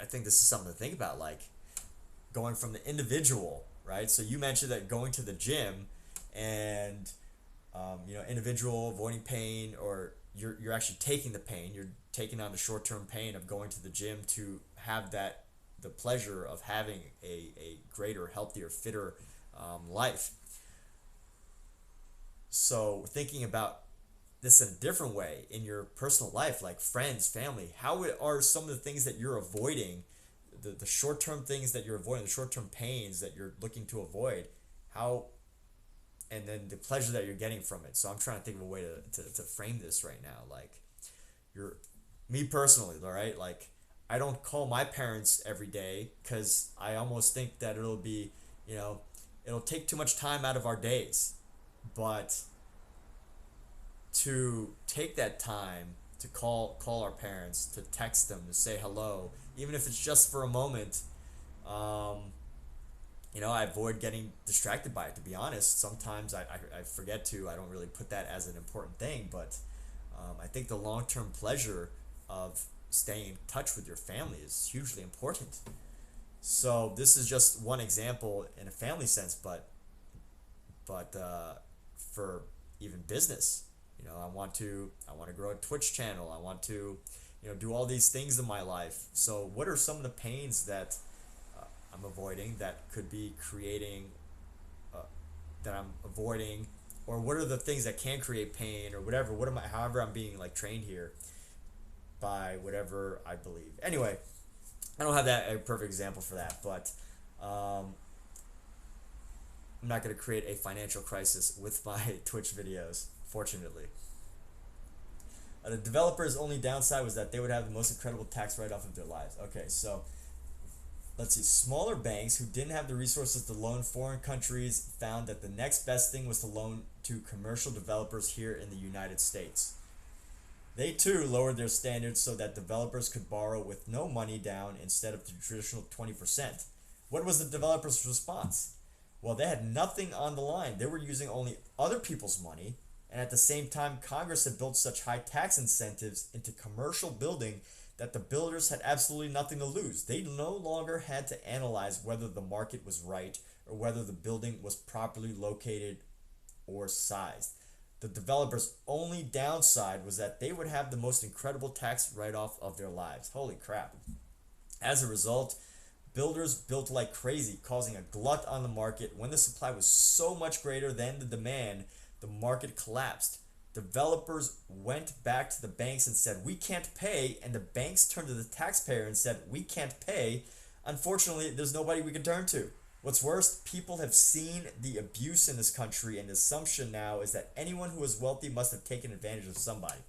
think this is something to think about, like going from the individual, right? So you mentioned that going to the gym and, individual avoiding pain, or you're actually taking the pain, you're taking on the short-term pain of going to the gym to have the pleasure of having a greater, healthier, fitter life. So thinking about this in a different way in your personal life, like friends, family, how are some of the things that you're avoiding, the short-term things that you're avoiding, the short-term pains that you're looking to avoid, and then the pleasure that you're getting from it. So I'm trying to think of a way to frame this right now. Like me personally, all right, like I don't call my parents every day because I almost think that it'll be, it'll take too much time out of our days. But to take that time to call our parents, to text them, to say hello, even if it's just for a moment, I avoid getting distracted by it, to be honest. Sometimes I forget to. I don't really put that as an important thing, but I think the long-term pleasure of staying in touch with your family is hugely important. So this is just one example in a family sense, but for even business, I want to grow a Twitch channel. I want to do all these things in my life. So what are some of the pains that I'm avoiding that could be creating, that I'm avoiding, or what are the things that can create pain or whatever. What am I, however I'm being like trained here by whatever I believe. Anyway, I don't have that a perfect example for that, but I'm not going to create a financial crisis with my Twitch videos, fortunately. The developer's only downside was that they would have the most incredible tax write-off of their lives. Okay, so let's see. Smaller banks who didn't have the resources to loan foreign countries found that the next best thing was to loan to commercial developers here in the United States. They too lowered their standards so that developers could borrow with no money down instead of the traditional 20%. What was the developer's response? Well, they had nothing on the line. They were using only other people's money, and at the same time, Congress had built such high tax incentives into commercial building that the builders had absolutely nothing to lose. They no longer had to analyze whether the market was right or whether the building was properly located or sized. The developer's only downside was that they would have the most incredible tax write-off of their lives. Holy crap. As a result, builders built like crazy, causing a glut on the market. When the supply was so much greater than the demand, the market collapsed. Developers went back to the banks and said, "We can't pay," and the banks turned to the taxpayer and said, "We can't pay." Unfortunately, there's nobody we can turn to. What's worse, people have seen the abuse in this country, and the assumption now is that anyone who is wealthy must have taken advantage of somebody.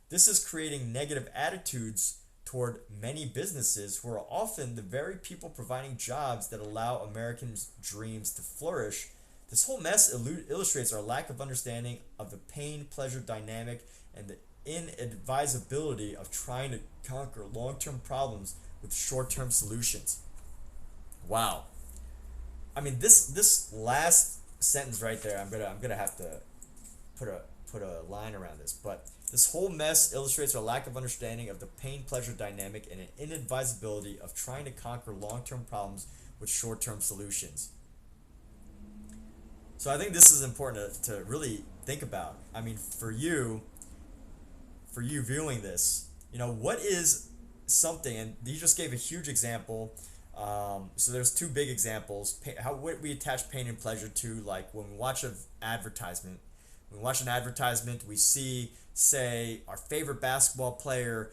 This is creating negative attitudes toward many businesses who are often the very people providing jobs that allow Americans' dreams to flourish. This whole mess illustrates our lack of understanding of the pain-pleasure dynamic and the inadvisability of trying to conquer long-term problems with short-term solutions. Wow. I mean, this last sentence right there, I'm gonna have to put a line around this, but this whole mess illustrates our lack of understanding of the pain-pleasure dynamic and an inadvisability of trying to conquer long-term problems with short-term solutions. So I think this is important to really think about. I mean, for you viewing this, what is something, and you just gave a huge example. So there's two big examples. How we attach pain and pleasure to, like when we watch an advertisement. When we watch an advertisement, we see, say, our favorite basketball player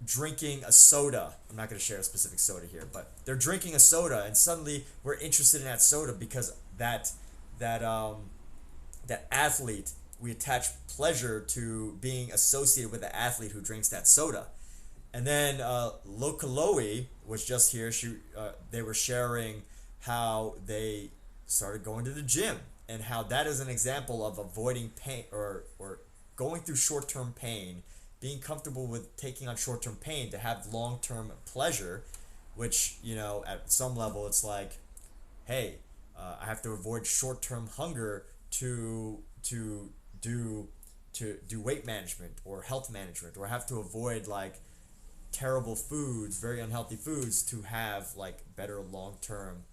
drinking a soda. I'm not going to share a specific soda here, but they're drinking a soda, and suddenly we're interested in that soda because that athlete. We attach pleasure to being associated with the athlete who drinks that soda. And then Lokaloe was just here. They were sharing how they started going to the gym and how that is an example of avoiding pain or going through short-term pain, being comfortable with taking on short-term pain to have long-term pleasure, which, at some level it's like, hey, I have to avoid short-term hunger to do weight management or health management, or I have to avoid like terrible foods, very unhealthy foods, to have like better long-term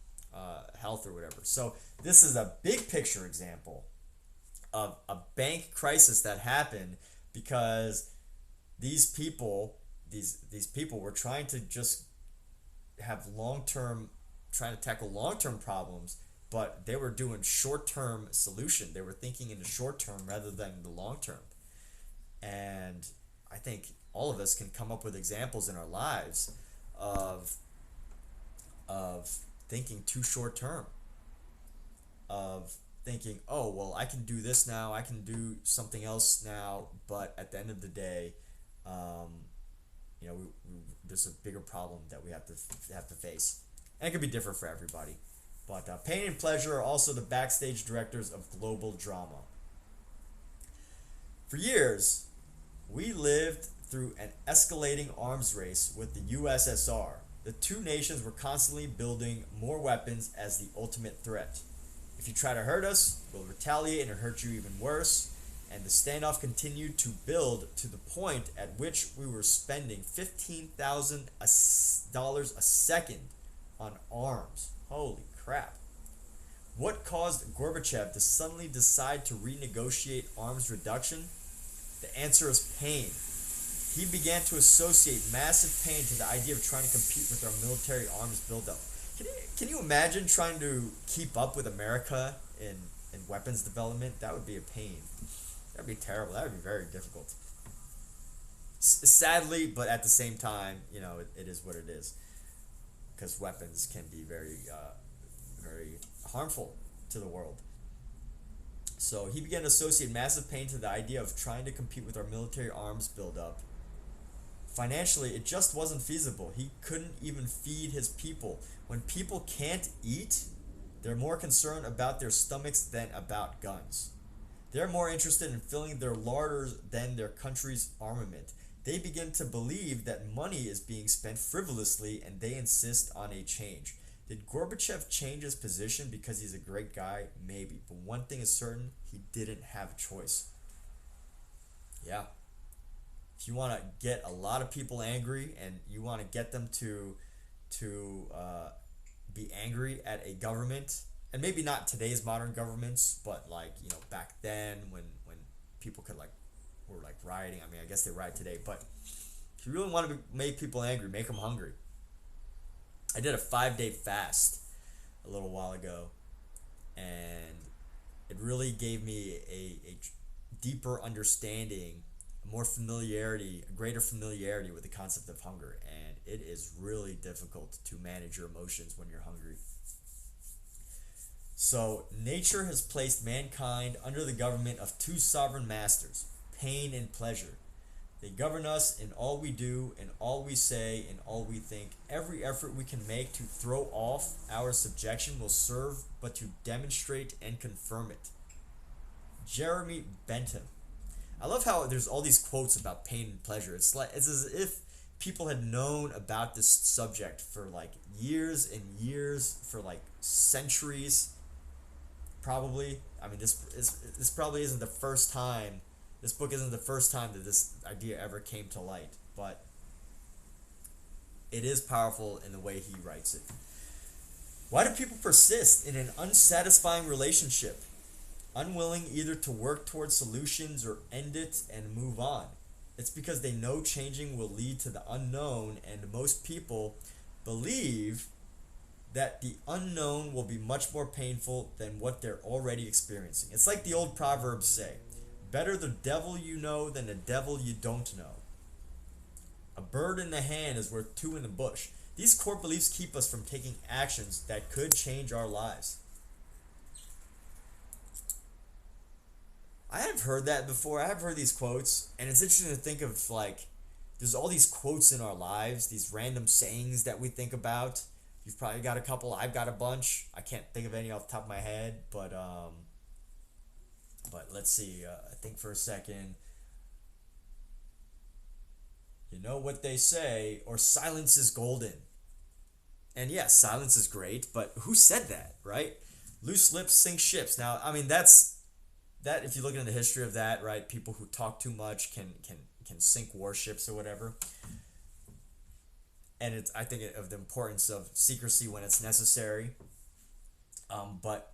health or whatever. So this is a big picture example of a bank crisis that happened because these people were trying to just have trying to tackle long-term problems, but they were doing short-term solution. They were thinking in the short term rather than the long term. And I think all of us can come up with examples in our lives of thinking too short term, of thinking, oh, well, I can do this now, I can do something else now, but at the end of the day, there's a bigger problem that we have to face, and it could be different for everybody. But pain and pleasure are also the backstage directors of global drama. For years, we lived through an escalating arms race with the USSR. The two nations were constantly building more weapons as the ultimate threat. If you try to hurt us, we'll retaliate and hurt you even worse. And the standoff continued to build to the point at which we were spending $15,000 a second on arms. Holy crap. What caused Gorbachev to suddenly decide to renegotiate arms reduction? The answer is pain. He began to associate massive pain to the idea of trying to compete with our military arms buildup. Can you imagine trying to keep up with America in weapons development? That would be a pain. That'd be terrible. That would be very difficult. Sadly, but at the same time, it is what it is. Because weapons can be very harmful to the world. So he began to associate massive pain to the idea of trying to compete with our military arms buildup. Financially, it just wasn't feasible. He couldn't even feed his people. When people can't eat, they're more concerned about their stomachs than about guns. They're more interested in filling their larders than their country's armament. They begin to believe that money is being spent frivolously, and they insist on a change. Did Gorbachev change his position because he's a great guy? Maybe. But one thing is certain, he didn't have a choice. Yeah. If you want to get a lot of people angry and you want to get them to be angry at a government, and maybe not today's modern governments, but back then when people were rioting. I mean, I guess they riot today, but if you really want to make people angry, make them hungry. I did a 5-day fast a little while ago, and it really gave me a deeper understanding, a greater familiarity with the concept of hunger, and it is really difficult to manage your emotions when you're hungry. So, nature has placed mankind under the government of two sovereign masters, pain and pleasure. They govern us in all we do, in all we say, in all we think. Every effort we can make to throw off our subjection will serve but to demonstrate and confirm it. Jeremy Bentham. I love how there's all these quotes about pain and pleasure. It's as if people had known about this subject for years and years, for centuries. Probably. I mean, this probably isn't the first time. This book isn't the first time that this idea ever came to light, but it is powerful in the way he writes it. Why do people persist in an unsatisfying relationship, unwilling either to work towards solutions or end it and move on? It's because they know changing will lead to the unknown, and most people believe that the unknown will be much more painful than what they're already experiencing. It's like the old proverbs say, better the devil you know than the devil you don't know. A bird in the hand is worth two in the bush. These core beliefs keep us from taking actions that could change our lives. I have heard that before. I have heard these quotes, and it's interesting to think of there's all these quotes in our lives, these random sayings that we think about. You've probably got a couple. I've got a bunch. I can't think of any off the top of my head, but let's see. I think for a second. You know what they say, or silence is golden. And yes, silence is great, but who said that, right? Loose lips sink ships. Now, I mean, that if you look into the history of that, right, people who talk too much can sink warships or whatever. And I think of the importance of secrecy when it's necessary. But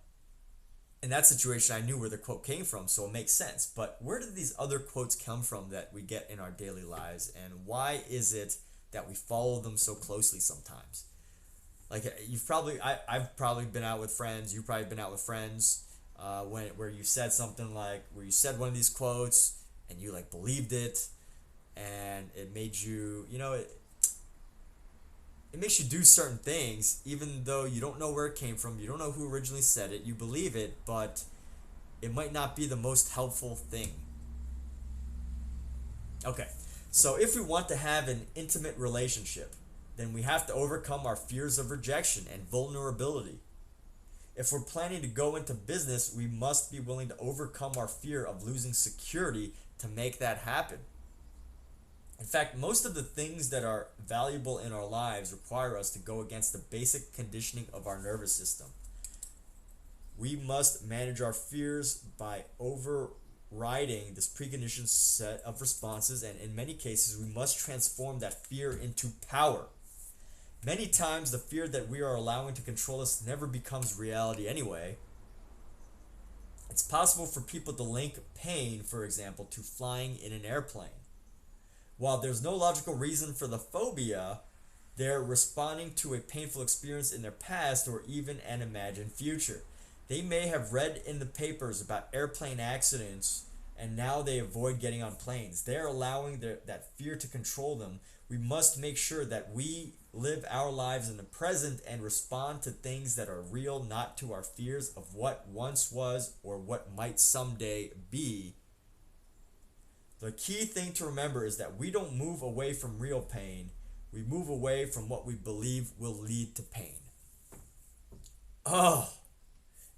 in that situation, I knew where the quote came from, so it makes sense. But where did these other quotes come from that we get in our daily lives, and why is it that we follow them so closely sometimes? I've probably been out with friends. You've probably been out with friends where you said something where you said one of these quotes and you believed it, and it made you, it makes you do certain things even though you don't know where it came from, you don't know who originally said it, you believe it, but it might not be the most helpful thing. Okay, so if we want to have an intimate relationship, then we have to overcome our fears of rejection and vulnerability. If we're planning to go into business, we must be willing to overcome our fear of losing security to make that happen. In fact, most of the things that are valuable in our lives require us to go against the basic conditioning of our nervous system. We must manage our fears by overriding this preconditioned set of responses, and in many cases, we must transform that fear into power. Many times, the fear that we are allowing to control us never becomes reality anyway. It's possible for people to link pain, for example, to flying in an airplane. While there's no logical reason for the phobia, They're responding to a painful experience in their past or even an imagined future. They may have read in the papers about airplane accidents and now they avoid getting on planes. They're allowing that fear to control them. We must make sure that we live our lives in the present and respond to things that are real, not to our fears of what once was or what might someday be. The key thing to remember is that we don't move away from real pain. We move away from what we believe will lead to pain. Oh,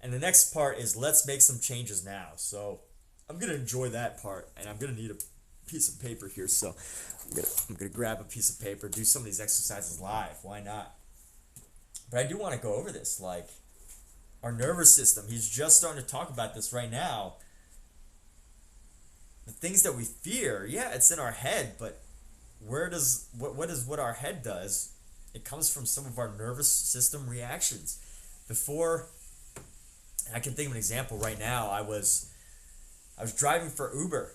and the next part is let's make some changes now. So I'm going to enjoy that part, and I'm going to need a piece of paper here. So I'm gonna grab a piece of paper, do some of these exercises live. Why not? But I do want to go over this, like our nervous system. He's just starting to talk about this right now. The things that we fear, yeah, it's in our head, but what our head does? It comes from some of our nervous system reactions. Before, I can think of an example right now. I was driving for Uber,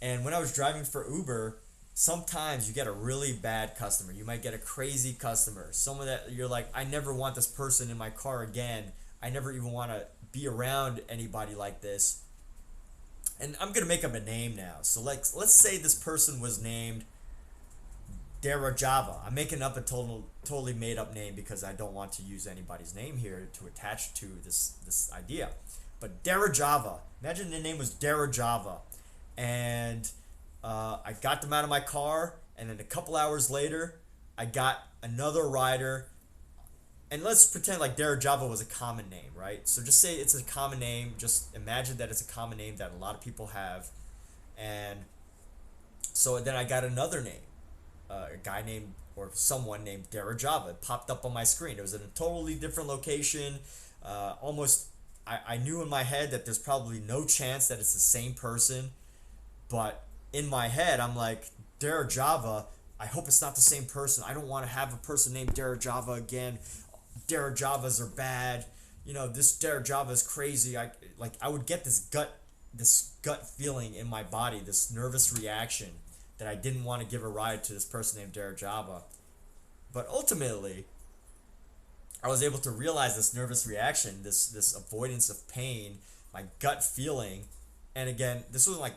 and when I was driving for Uber, sometimes you get a really bad customer. You might get a crazy customer, someone that you're like, I never want this person in my car again. I never even want to be around anybody like this. And I'm gonna make up a name now. So let's say this person was named Dara Java. I'm making up a totally made up name because I don't want to use anybody's name here to attach to this idea. But Dara Java. Imagine the name was Dara Java, and I got them out of my car, and then a couple hours later, I got another rider. And let's pretend like Dara Java was a common name, right? So just say it's a common name. Just imagine that it's a common name that a lot of people have. And so then I got another name, a guy named or someone named Dara Java. It popped up on my screen. It was in a totally different location. I knew in my head that there's probably no chance that it's the same person. But in my head, I'm like, Dara Java, I hope it's not the same person. I don't want to have a person named Dara Java again. Dara Javas are bad. You know, this Dara Java is crazy. I would get this gut feeling in my body, this nervous reaction that I didn't want to give a ride to this person named Dara Java. But ultimately, I was able to realize this nervous reaction, this avoidance of pain, my gut feeling. And again, this wasn't like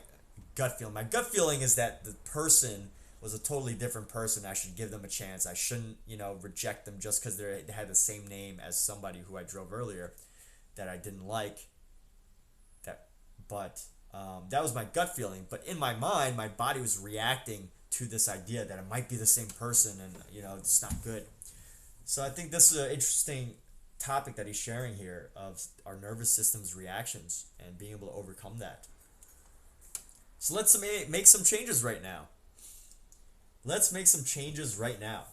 gut feeling. My gut feeling is that the person was a totally different person. I should give them a chance. I shouldn't, reject them just because they had the same name as somebody who I drove earlier that I didn't like. But that was my gut feeling. But in my mind, my body was reacting to this idea that it might be the same person, and it's not good. So I think this is an interesting topic that he's sharing here of our nervous system's reactions and being able to overcome that. So let's make some changes right now. Let's make some changes right now.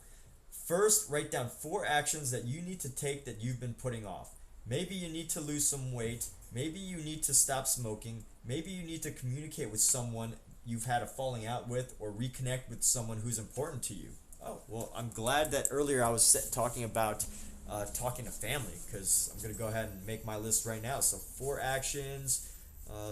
First, write down 4 actions that you need to take that you've been putting off. Maybe you need to lose some weight. Maybe you need to stop smoking. Maybe you need to communicate with someone you've had a falling out with, or reconnect with someone who's important to you. Oh, well, I'm glad that earlier I was talking about talking to family, because I'm going to go ahead and make my list right now. So 4 actions.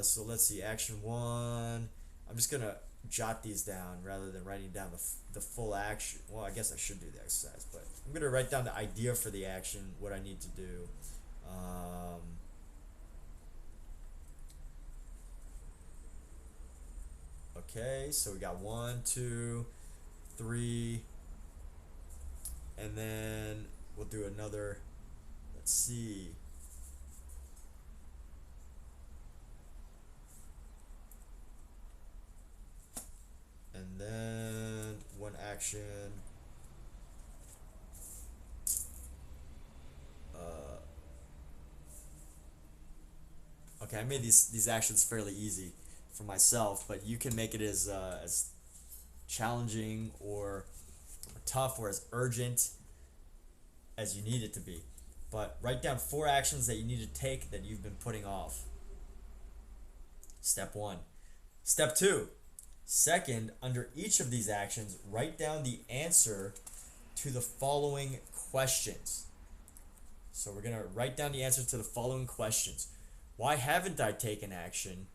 So let's see, action 1. I'm just going to jot these down rather than writing down the full action. Well, I guess I should do the exercise, but I'm going to write down the idea for the action, what I need to do. Okay, so we got 1, 2, 3, and then we'll do another. Let's see. And then 1 action. Okay, I made these actions fairly easy for myself, but you can make it as challenging or tough or as urgent as you need it to be. But write down 4 actions that you need to take that you've been putting off. Step 1. Step 2. Second, under each of these actions, write down the answer to the following questions. So we're going to write down the answer to the following questions. Why haven't I taken action?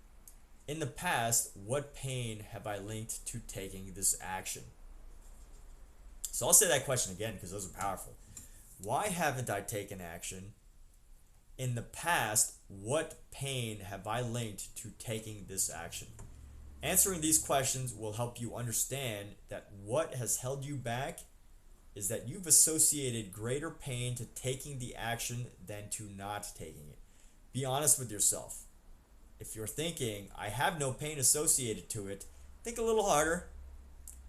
In the past, what pain have I linked to taking this action? So I'll say that question again because those are powerful. Why haven't I taken action? In the past, what pain have I linked to taking this action? Answering these questions will help you understand that what has held you back is that you've associated greater pain to taking the action than to not taking it. Be honest with yourself. If you're thinking, I have no pain associated to it, think a little harder.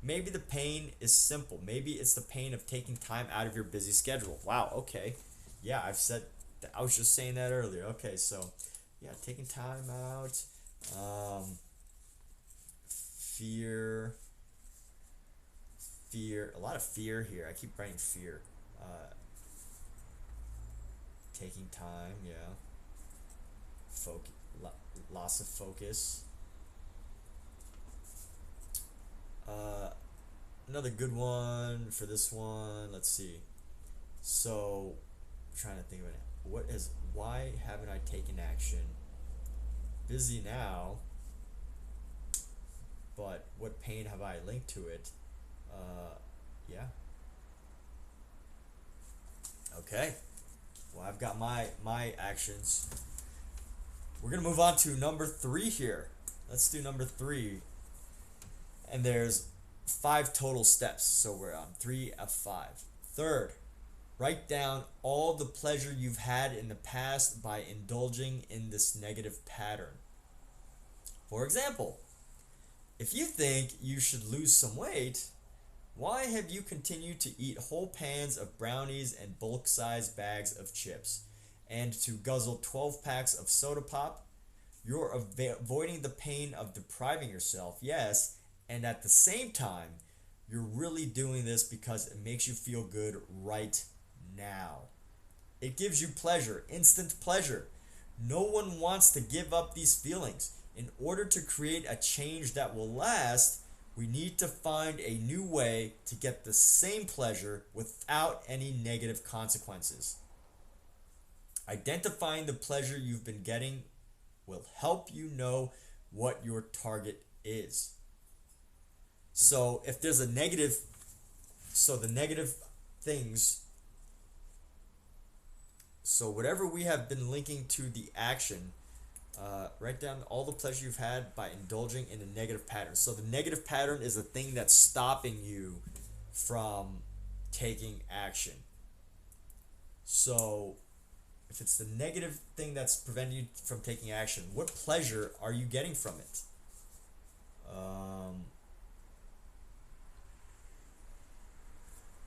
Maybe the pain is simple. Maybe it's the pain of taking time out of your busy schedule. Wow, okay. Yeah, I was just saying that earlier. Okay, so yeah, taking time out. Fear, a lot of fear here. I keep writing fear. Taking time, yeah. Loss of focus. Another good one for this one. Let's see. So, I'm trying to think of it. Why haven't I taken action? Busy now, but what pain have I linked to it? Yeah. Okay. Well, I've got my actions. We're gonna move on to number 3 here. Let's do number 3. And there's 5 total steps, so we're on 3 of 5. Third, write down all the pleasure you've had in the past by indulging in this negative pattern. For example, if you think you should lose some weight, why have you continued to eat whole pans of brownies and bulk-sized bags of chips, and to guzzle 12 packs of soda pop? You're avoiding the pain of depriving yourself, yes, and at the same time, you're really doing this because it makes you feel good right now. It gives you pleasure, instant pleasure. No one wants to give up these feelings. In order to create a change that will last, we need to find a new way to get the same pleasure without any negative consequences. Identifying the pleasure you've been getting will help you know what your target is. So if there's a negative, the negative things, so whatever we have been linking to the action, write down all the pleasure you've had by indulging in a negative pattern. So the negative pattern is the thing that's stopping you from taking action. So if it's the negative thing that's preventing you from taking action, what pleasure are you getting from it?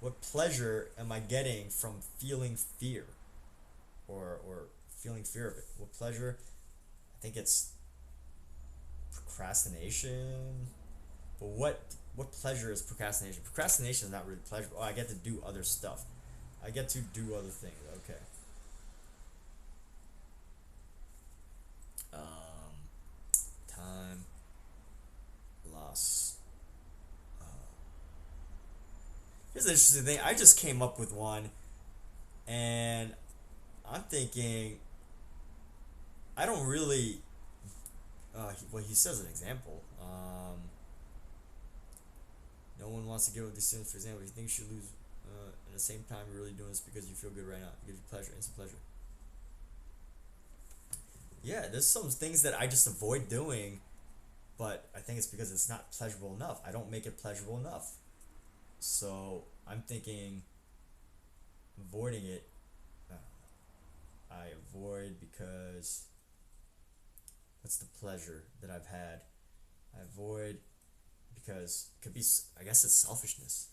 What pleasure am I getting from feeling fear, or feeling fear of it? What pleasure? I think it's procrastination. But what pleasure is procrastination? Procrastination is not really pleasure. Oh, I get to do other stuff. I get to do other things. Okay. Time loss. Here's an interesting thing. I just came up with one, and I'm thinking, I don't really. He says an example. No one wants to give up these things. For example, if you think you should lose, at the same time, you're really doing this because you feel good right now. It gives you pleasure, instant pleasure. Yeah, there's some things that I just avoid doing, but I think it's because it's not pleasurable enough. I don't make it pleasurable enough. So I'm thinking, avoiding it. I avoid because what's the pleasure that I've had? I avoid because it could be, I guess it's selfishness,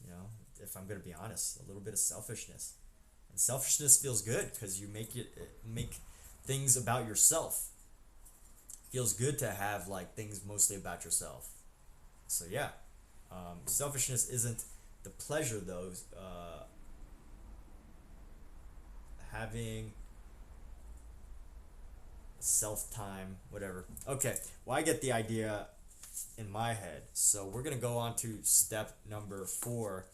if I'm going to be honest, a little bit of selfishness. And selfishness feels good because you make things about yourself. It feels good to have like things mostly about yourself. So yeah, selfishness isn't the pleasure though. Having self-time, whatever. Okay, well, I get the idea in my head. So we're going to go on to step number 4.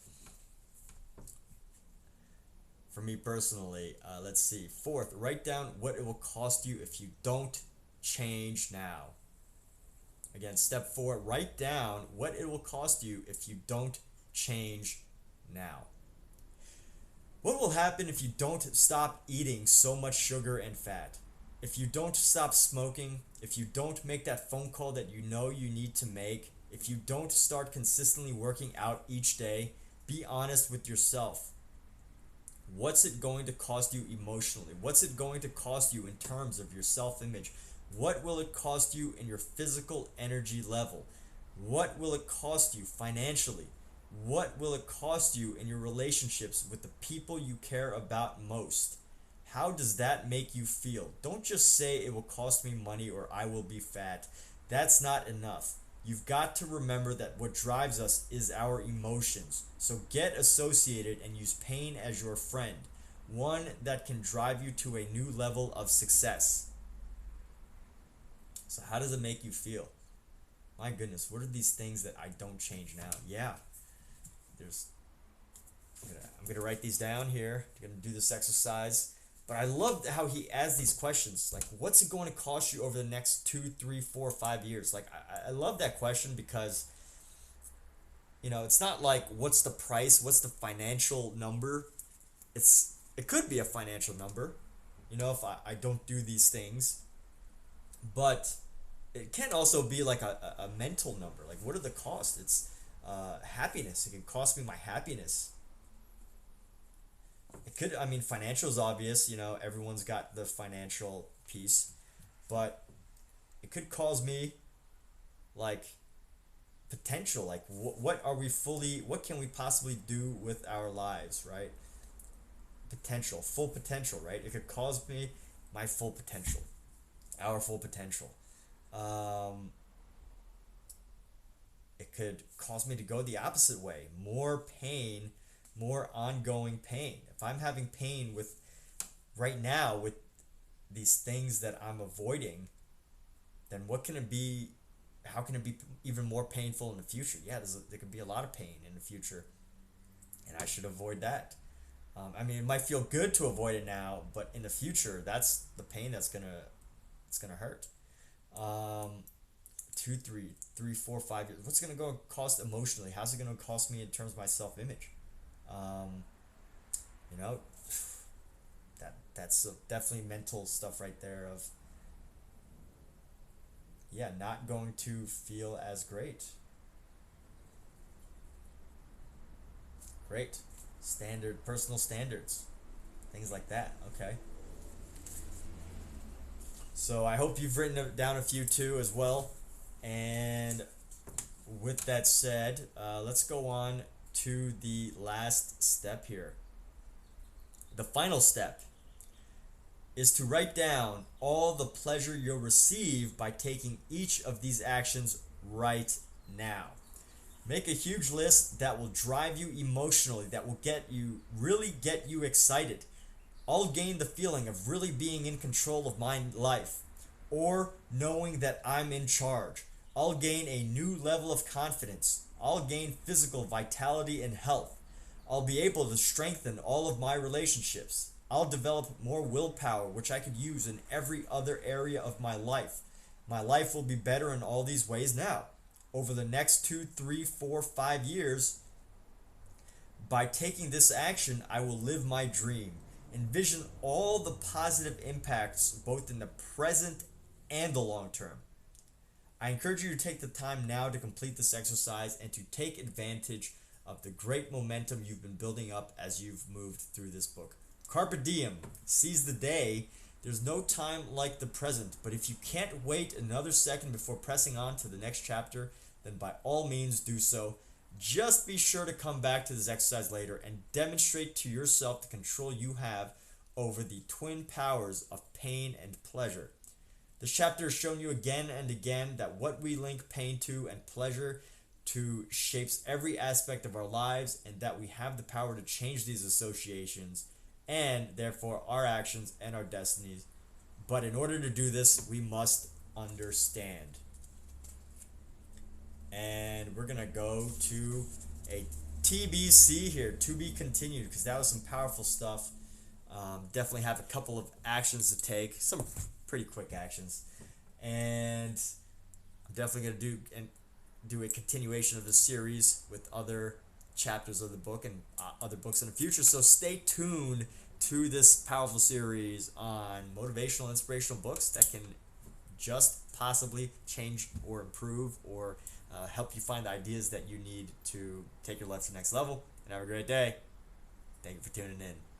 For me personally, let's see. 4th, write down what it will cost you if you don't change now. Again, step 4, write down what it will cost you if you don't change now. What will happen if you don't stop eating so much sugar and fat? If you don't stop smoking, if you don't make that phone call that you know you need to make, if you don't start consistently working out each day, be honest with yourself. What's it going to cost you emotionally? What's it going to cost you in terms of your self-image? What will it cost you in your physical energy level? What will it cost you financially? What will it cost you in your relationships with the people you care about most? How does that make you feel? Don't just say it will cost me money or I will be fat. That's not enough. You've got to remember that what drives us is our emotions. So get associated and use pain as your friend, one that can drive you to a new level of success. So how does it make you feel? My goodness, what are these things that I don't change now? Yeah. I'm gonna write these down here. I'm gonna do this exercise. But I love how he adds these questions. Like, what's it going to cost you over the next 2, 3, 4, 5 years? Like, I love that question because, it's not like what's the price, what's the financial number. It could be a financial number, if I don't do these things. But it can also be like a mental number. Like, what are the costs? It's happiness. It can cost me my happiness. It could, financial is obvious, everyone's got the financial piece, but it could cause me like potential, like what can we possibly do with our lives, right? Potential, full potential, right? It could cause me my full potential, our full potential. It could cause me to go the opposite way, more pain, more ongoing pain. If I'm having pain with right now with these things that I'm avoiding, then what can it be? How can it be even more painful in the future? Yeah, there could be a lot of pain in the future, and I should avoid that. It might feel good to avoid it now, but in the future, that's the pain it's gonna hurt. 2, 3, 4, 5 years. What's it gonna go cost emotionally? How's it gonna cost me in terms of my self-image? You know, that's definitely mental stuff right there of, yeah, not going to feel as great. Great. Personal standards, things like that. Okay. So I hope you've written down a few too as well. And with that said, let's go on to the last step here. The final step is to write down all the pleasure you'll receive by taking each of these actions right now. Make a huge list that will drive you emotionally, that will really get you excited. I'll gain the feeling of really being in control of my life, or knowing that I'm in charge. I'll gain a new level of confidence. I'll gain physical vitality and health. I'll be able to strengthen all of my relationships. I'll develop more willpower, which I could use in every other area of my life. My life will be better in all these ways now. Over the next 2, 3, 4, 5 years, by taking this action, I will live my dream. Envision all the positive impacts, both in the present and the long term. I encourage you to take the time now to complete this exercise and to take advantage of the great momentum you've been building up as you've moved through this book. Carpe diem, seize the day. There's no time like the present, but if you can't wait another second before pressing on to the next chapter, then by all means do so. Just be sure to come back to this exercise later and demonstrate to yourself the control you have over the twin powers of pain and pleasure. This chapter has shown you again and again that what we link pain to and pleasure to shapes every aspect of our lives, and that we have the power to change these associations and therefore our actions and our destinies. But in order to do this, we must understand. And we're going to go to a TBC here, to be continued, because that was some powerful stuff. Definitely have a couple of actions to take, some pretty quick actions. And I'm definitely going to do a continuation of the series with other chapters of the book and other books in the future. So stay tuned to this powerful series on motivational, inspirational books that can just possibly change or improve or help you find the ideas that you need to take your life to the next level. And have a great day. Thank you for tuning in.